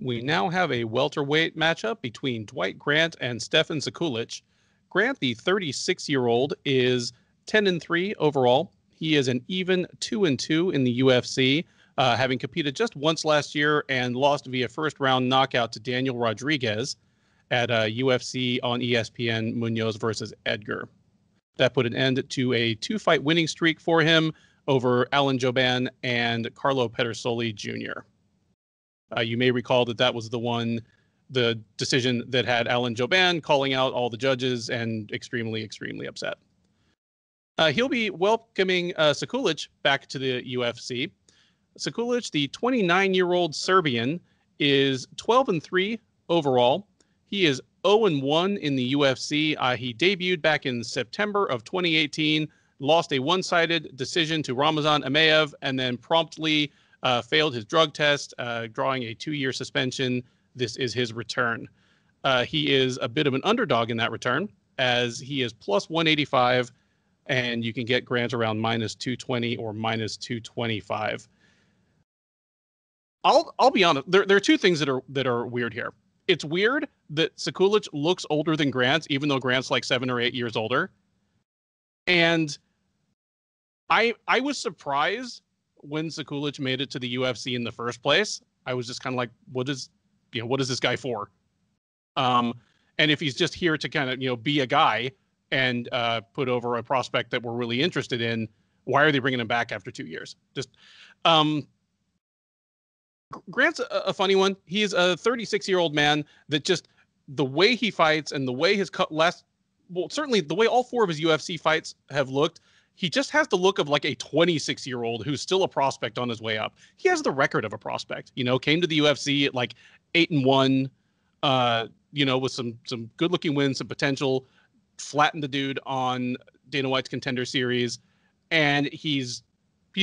We now have a welterweight matchup between Dwight Grant and Stefan Sekulic. Grant, the 36-year-old, is 10-3 overall. He is an even 2-2 in the UFC, having competed just once last year and lost via first-round knockout to Daniel Rodriguez at UFC on ESPN, Munoz versus Edgar. That put an end to a 2-fight winning streak for him over Alan Jouban and Carlo Pedersoli Jr. You may recall that was the decision that had Alan Jouban calling out all the judges and extremely, extremely upset. He'll be welcoming Sekulic back to the UFC. Sekulic, the 29-year-old Serbian, is 12-3 overall. He is 0-1 in the UFC. He debuted back in September of 2018, lost a one-sided decision to Ramazan Amaev, and then promptly failed his drug test, drawing a 2-year suspension. This is his return. He is a bit of an underdog in that return, as he is plus 185, and you can get Grant around minus 220 or minus 225. I'll be honest. There are 2 things that are weird here. It's weird that Sekulic looks older than Grant, even though Grant's like 7 or 8 years older. And I was surprised when Sekulic made it to the UFC in the first place. I was just kind of like, what is this guy for? And if he's just here to kind of, be a guy and put over a prospect that we're really interested in, why are they bringing him back after 2 years? Just Grant's a funny one. He is a 36-year-old man that just the way he fights and the way his certainly the way all 4 of his UFC fights have looked, he just has the look of like a 26-year-old who's still a prospect on his way up. He has the record of a prospect, came to the UFC at like 8-1, with some good looking wins, some potential, flattened the dude on Dana White's Contender Series. And he's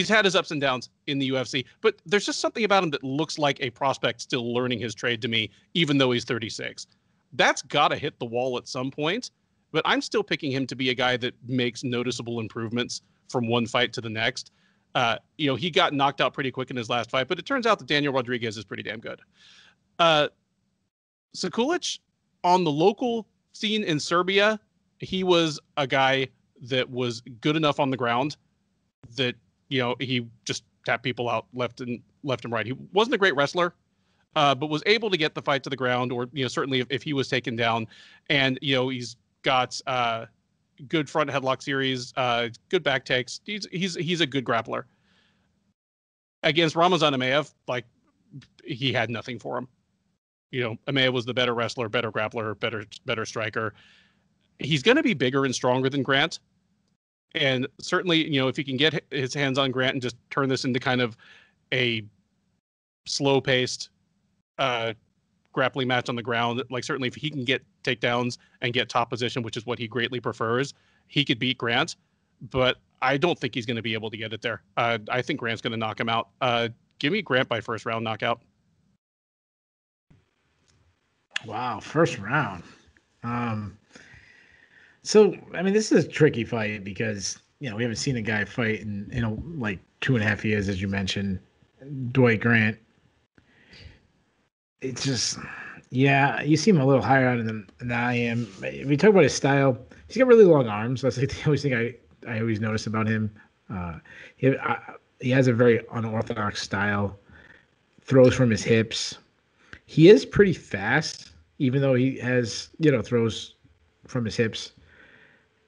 had his ups and downs in the UFC, but there's just something about him that looks like a prospect still learning his trade to me, even though he's 36. That's got to hit the wall at some point, but I'm still picking him to be a guy that makes noticeable improvements from one fight to the next. He got knocked out pretty quick in his last fight, but it turns out that Daniel Rodriguez is pretty damn good. Sekulic, on the local scene in Serbia, he was a guy that was good enough on the ground that he just tapped people out left and right. He wasn't a great wrestler, but was able to get the fight to the ground, or certainly if he was taken down. And he's got good front headlock series, good back takes. He's a good grappler. Against Ramazan Amaev, he had nothing for him. Amaev was the better wrestler, better grappler, better striker. He's going to be bigger and stronger than Grant. And certainly, if he can get his hands on Grant and just turn this into kind of a slow-paced grappling match on the ground, certainly if he can get takedowns and get top position, which is what he greatly prefers, he could beat Grant. But I don't think he's going to be able to get it there. I think Grant's going to knock him out. Give me Grant by first round knockout.
Wow, first round. So, this is a tricky fight because, we haven't seen a guy fight in 2.5 years, as you mentioned, Dwight Grant. It's just, you seem a little higher on him than I am. If you talk about his style, he's got really long arms. That's the only thing I always notice about him. He has a very unorthodox style, throws from his hips. He is pretty fast, even though he has, throws from his hips.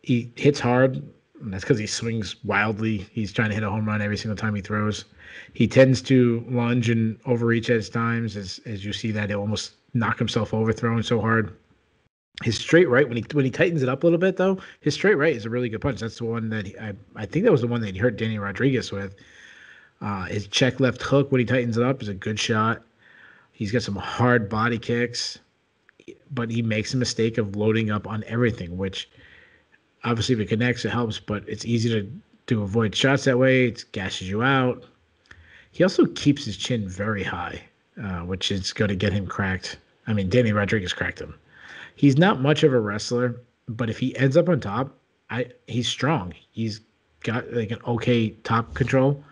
He hits hard, and that's because he swings wildly. He's trying to hit a home run every single time he throws. He tends to lunge and overreach at times, as you see that he'll almost knock himself over throwing so hard. His straight right, when he tightens it up a little bit, though, his straight right is a really good punch. That's the one that I think that was the one that he hurt Danny Rodriguez with. His check left hook, when he tightens it up, is a good shot. He's got some hard body kicks, but he makes a mistake of loading up on everything, which obviously if it connects, it helps, but it's easy to avoid shots that way. It gashes you out. He also keeps his chin very high, which is going to get him cracked. Danny Rodriguez cracked him. He's not much of a wrestler, but if he ends up on top, he's strong. He's got an okay top control.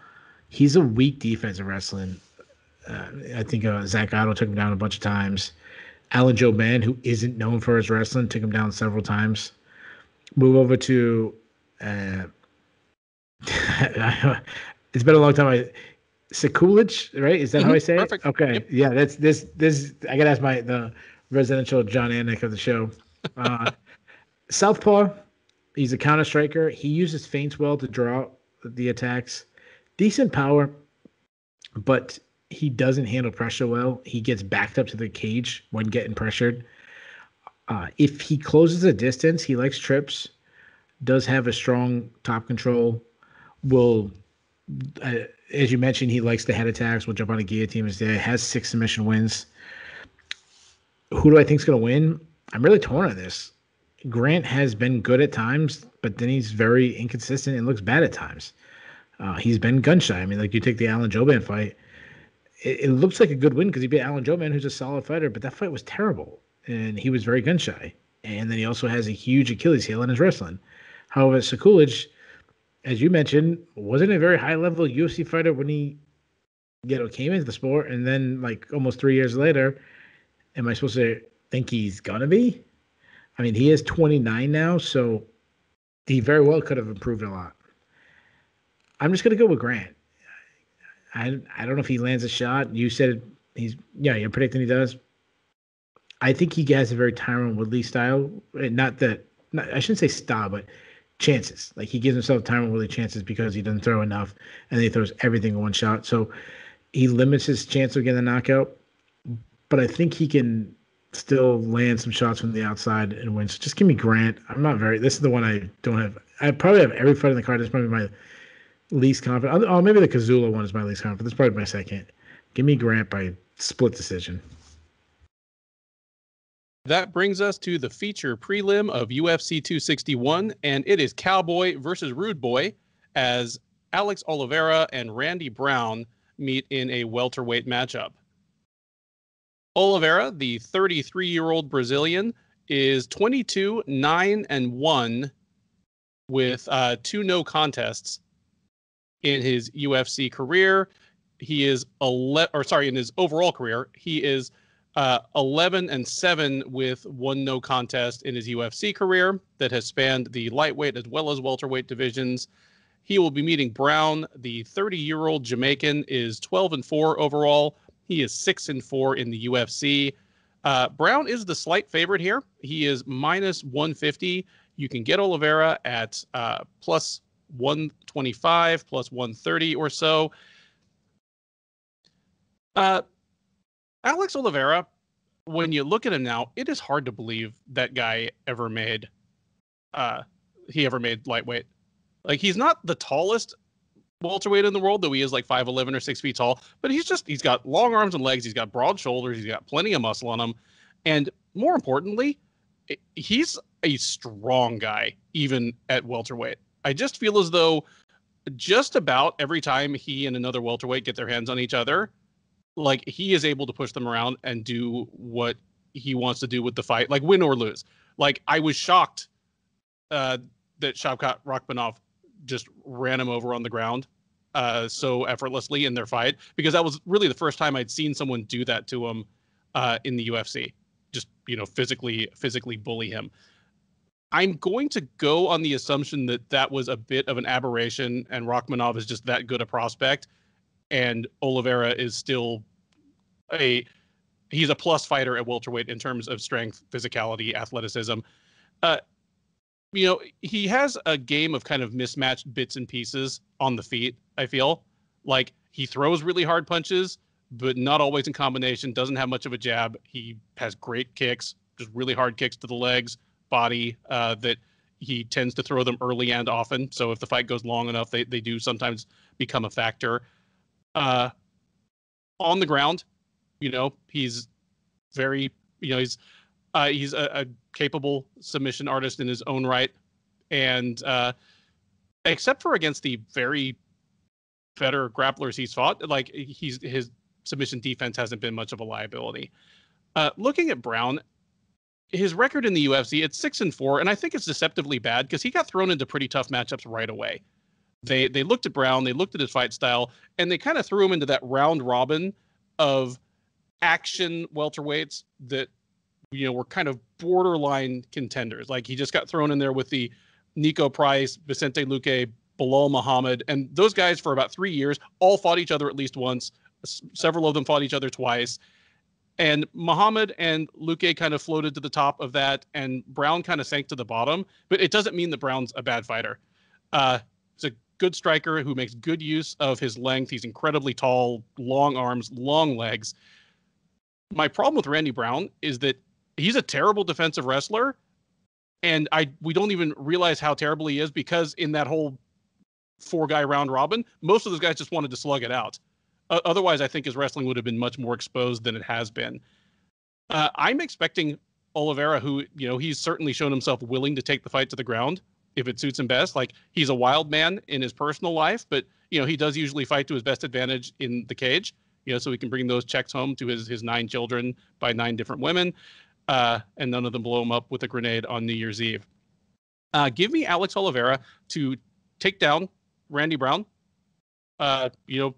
He's a weak defensive wrestling. I think Zach Otto took him down a bunch of times. Alan Joe Mann, who isn't known for his wrestling, took him down several times. Move over to it's been a long time. Sekulic, right? Is that how I say
Perfect.
it? Okay.
Yep.
Yeah, that's this. I gotta ask the residential John Anik of the show. Southpaw. He's a counter striker. He uses feints well to draw the attacks. Decent power, but he doesn't handle pressure well. He gets backed up to the cage when getting pressured. If he closes the distance, he likes trips, does have a strong top control, will, as you mentioned, he likes the head attacks, will jump on a guillotine is there, has 6 submission wins. Who do I think is going to win? I'm really torn on this. Grant has been good at times, but then he's very inconsistent and looks bad at times. He's been gun shy. You take the Alan Joban fight. It looks like a good win because he beat Alan Joban, who's a solid fighter, but that fight was terrible. And he was very gun shy. And then he also has a huge Achilles heel in his wrestling. However, Sekulic, as you mentioned, wasn't a very high-level UFC fighter when he came into the sport. And then, almost 3 years later, am I supposed to think he's going to be? He is 29 now, so he very well could have improved a lot. I'm just going to go with Grant. I don't know if he lands a shot. You said you're predicting he does. I think he has a very Tyron Woodley style. I shouldn't say style, but chances. He gives himself Tyron Woodley chances because he doesn't throw enough, and then he throws everything in one shot. So he limits his chance of getting a knockout, but I think he can still land some shots from the outside and win. So just give me Grant. This is the one I don't have. I probably have every fight in the card. This is probably my least confident. Oh, maybe the Kazula one is my least confident. That's probably my second. Give me Grant by split decision.
That brings us to the feature prelim of UFC 261, and it is Cowboy versus Rude Boy as Alex Oliveira and Randy Brown meet in a welterweight matchup. Oliveira, the 33-year-old Brazilian, is 22-9-1 with 2 no contests in his UFC career. He is in his overall career, he is 11-7 with 1 no contest in his UFC career that has spanned the lightweight as well as welterweight divisions. He will be meeting Brown. The 30-year-old Jamaican is 12-4 overall. He is 6-4 in the UFC. Brown is the slight favorite here. He is minus 150. You can get Oliveira at plus 125, plus 130 or so. Alex Oliveira, when you look at him now, it is hard to believe that guy ever made lightweight. Like, he's not the tallest welterweight in the world, though he is like 5'11" or 6 feet tall, but he's got long arms and legs. He's got broad shoulders. He's got plenty of muscle on him. And more importantly, he's a strong guy, even at welterweight. I just feel as though just about every time he and another welterweight get their hands on each other, like, he is able to push them around and do what he wants to do with the fight, like win or lose. Like, I was shocked that Shavkat Rakhmonov just ran him over on the ground so effortlessly in their fight, because that was really the first time I'd seen someone do that to him in the UFC. Just, physically bully him. I'm going to go on the assumption that that was a bit of an aberration and Rakhmonov is just that good a prospect, and Oliveira is still he's a plus fighter at welterweight in terms of strength, physicality, athleticism. He has a game of kind of mismatched bits and pieces on the feet, I feel. Like, he throws really hard punches, but not always in combination, doesn't have much of a jab. He has great kicks, just really hard kicks to the legs, body, that he tends to throw them early and often. So if the fight goes long enough, they do sometimes become a factor. On the ground, he's very, he's a capable submission artist in his own right. And except for against the very better grapplers he's fought, like, his submission defense hasn't been much of a liability. Looking at Brown, his record in the UFC, it's 6-4, and I think it's deceptively bad because he got thrown into pretty tough matchups right away. They looked at Brown, they looked at his fight style, and they kind of threw him into that round robin of action welterweights that were kind of borderline contenders. Like, he just got thrown in there with the Nico Price, Vicente Luque, Bilal Muhammad, and those guys for about 3 years all fought each other at least once. Several of them fought each other twice. And Muhammad and Luque kind of floated to the top of that, and Brown kind of sank to the bottom. But it doesn't mean that Brown's a bad fighter. He's a good striker who makes good use of his length. He's incredibly tall, long arms, long legs. My problem with Randy Brown is that he's a terrible defensive wrestler, and we don't even realize how terrible he is, because in that whole 4-guy round robin, most of those guys just wanted to slug it out. Otherwise, I think his wrestling would have been much more exposed than it has been. I'm expecting Oliveira, who, he's certainly shown himself willing to take the fight to the ground if it suits him best. Like, he's a wild man in his personal life, but, he does usually fight to his best advantage in the cage, so he can bring those checks home to his 9 children by 9 different women, and none of them blow him up with a grenade on New Year's Eve. Give me Alex Oliveira to take down Randy Brown.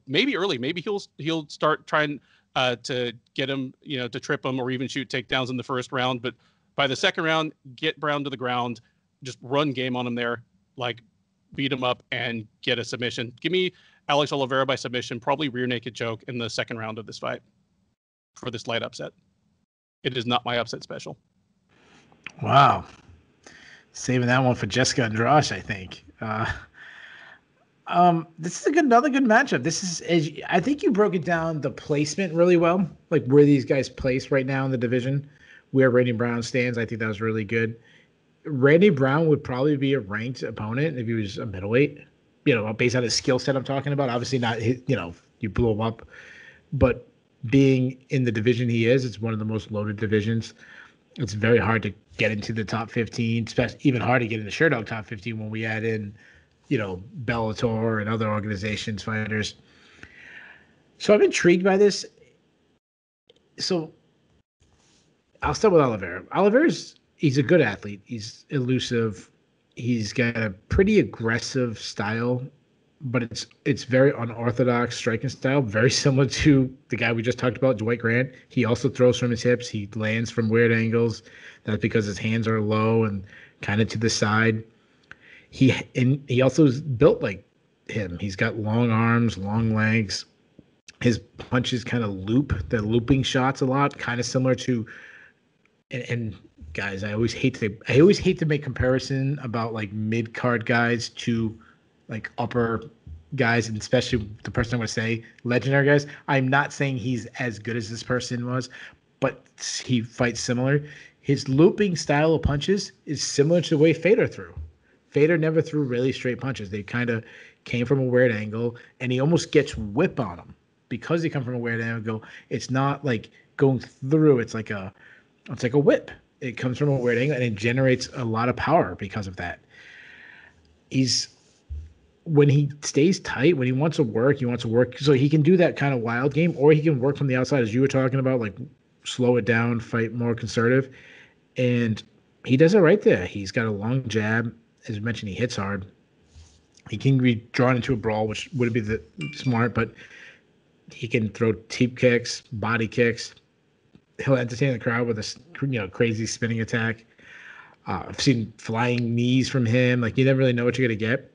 Maybe early. Maybe he'll start trying to get him, to trip him or even shoot takedowns in the first round. But by the second round, get Brown to the ground, just run game on him there, like, beat him up and get a submission. Give me Alex Oliveira by submission, probably rear naked choke in the second round of this fight for this light upset. It is not my upset special.
Wow. Saving that one for Jessica and Josh, I think. This is another good matchup. I think you broke it down the placement really well, like where these guys place right now in the division, where Randy Brown stands. I think that was really good. Randy Brown would probably be a ranked opponent if he was a middleweight, based on his skill set I'm talking about. Obviously not, you blew him up, but being in the division he is, it's one of the most loaded divisions. It's very hard to get into the top 15, especially even hard to get in the Sherdog top 15 when we add in, Bellator and other organizations, fighters. So I'm intrigued by this. So I'll start with Oliveira. He's a good athlete. He's elusive. He's got a pretty aggressive style, but it's very unorthodox striking style, very similar to the guy we just talked about, Dwight Grant. He also throws from his hips. He lands from weird angles. That's because his hands are low and kind of to the side. He also is built like him. He's got long arms, long legs. His punches kind of loop. They're looping shots a lot, kind of similar to. And guys, I always hate to make comparison about like mid card guys to like upper guys, and especially the person I'm going to say legendary guys. I'm not saying he's as good as this person was, but he fights similar. His looping style of punches is similar to the way Fedor threw. Fedor never threw really straight punches. They kind of came from a weird angle, and he almost gets whip on them because they come from a weird angle. It's not like going through. It's like a whip. It comes from a weird angle, and it generates a lot of power because of that. When he stays tight, when he wants to work. So he can do that kind of wild game, or he can work from the outside, as you were talking about, like slow it down, fight more conservative. And he does it right there. He's got a long jab. As you mentioned, he hits hard. He can be drawn into a brawl, which would be the smart, but he can throw teep kicks, body kicks. He'll entertain the crowd with a crazy spinning attack. I've seen flying knees from him. Like, you never really know what you're going to get.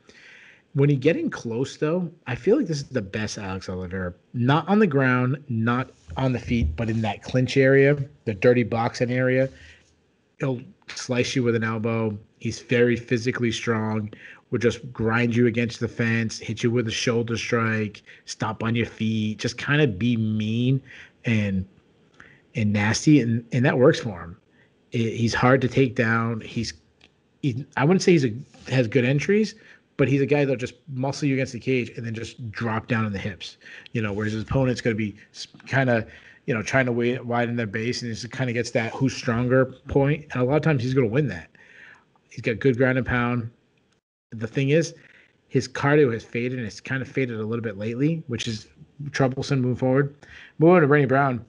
When you get in close, though, I feel like this is the best Alex Oliveira. Not on the ground, not on the feet, but in that clinch area, the dirty boxing area. He'll slice you with an elbow. He's very physically strong. Will just grind you against the fence, hit you with a shoulder strike, stomp on your feet, just kind of be mean and nasty, and that works for him. He's hard to take down. I wouldn't say has good entries, but he's a guy that'll just muscle you against the cage and then just drop down on the hips. Whereas his opponent's going to be kind of trying to widen their base, and it kind of gets that who's stronger point. And a lot of times he's going to win that. He's got good ground and pound. The thing is, his cardio has faded, and it's kind of faded a little bit lately, which is troublesome moving forward. Moving on to Randy Brown.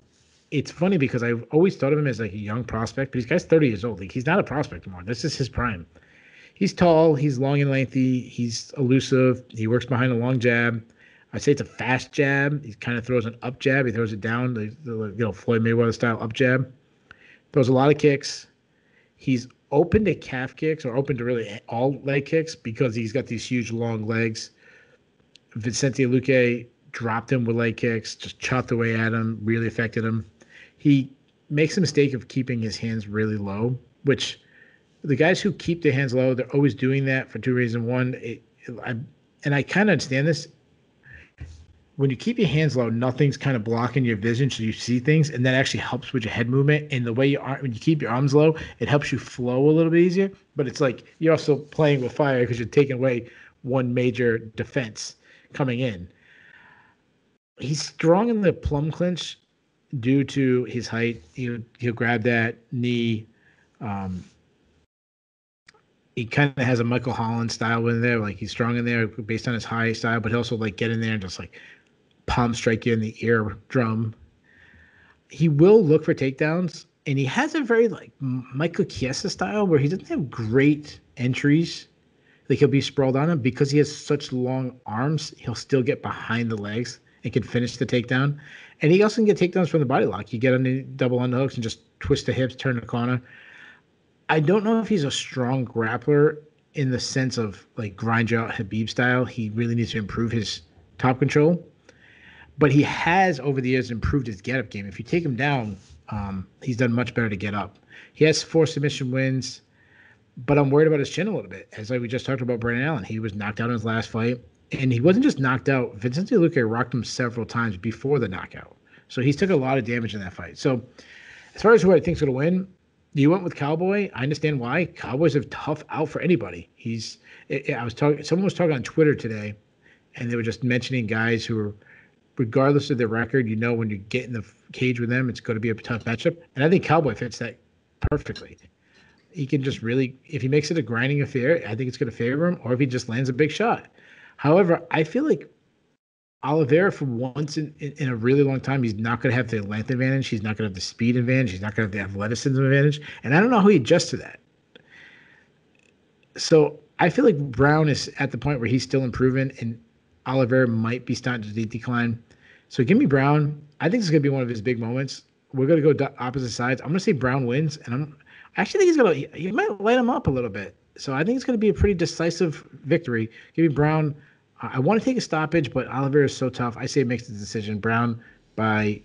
It's funny because I've always thought of him as like a young prospect, but this guy's 30 years old. Like, he's not a prospect anymore. This is his prime. He's tall. He's long and lengthy. He's elusive. He works behind a long jab. I'd say it's a fast jab. He kind of throws an up jab. He throws it down, Floyd Mayweather style up jab. Throws a lot of kicks. He's open to calf kicks, or open to really all leg kicks, because he's got these huge long legs. Vicente Luque dropped him with leg kicks, just chopped away at him, really affected him. He makes the mistake of keeping his hands really low, which the guys who keep their hands low, they're always doing that for two reasons. One, I kind of understand this. When you keep your hands low, nothing's kind of blocking your vision, so you see things, and that actually helps with your head movement. And the way when you keep your arms low, it helps you flow a little bit easier. But it's like you're also playing with fire because you're taking away one major defense coming in. He's strong in the plum clinch due to his height. He'll grab that knee. He kind of has a Michael Holland style in there. Like, he's strong in there based on his high style, but he'll also like get in there and just like palm strike you in the eardrum. He will look for takedowns, and he has a very like Michael Chiesa style where he doesn't have great entries. Like, he'll be sprawled on him because he has such long arms. He'll still get behind the legs and can finish the takedown. And he also can get takedowns from the body lock. You get on the double underhooks and just twist the hips, turn the corner. I don't know if he's a strong grappler in the sense of like grind you out Habib style. He really needs to improve his top control. But he has, over the years, improved his get-up game. If you take him down, he's done much better to get up. He has 4 submission wins, but I'm worried about his chin a little bit. As like we just talked about Brandon Allen, he was knocked out in his last fight. And he wasn't just knocked out. Vicente Luque rocked him several times before the knockout. So he's took a lot of damage in that fight. So as far as who I think's going to win, you went with Cowboy. I understand why. Cowboy's a tough out for anybody. Someone was talking on Twitter today, and they were just mentioning guys who are, regardless of their record, when you get in the cage with them, it's going to be a tough matchup. And I think Cowboy fits that perfectly. He can just really, if he makes it a grinding affair, I think it's going to favor him, or if he just lands a big shot. However, I feel like Oliveira, for once in a really long time, he's not going to have the length advantage. He's not going to have the speed advantage. He's not going to have the athleticism advantage. And I don't know how he adjusts to that. So I feel like Brown is at the point where he's still improving, and Oliveira might be starting to decline. So give me Brown. I think it's going to be one of his big moments. We're going to go opposite sides. I'm going to say Brown wins, and I actually think he might light him up a little bit. So I think it's going to be a pretty decisive victory. Give me Brown. I want to take a stoppage, but Oliveira is so tough. I say it makes the decision. Brown by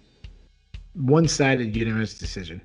one-sided unanimous decision.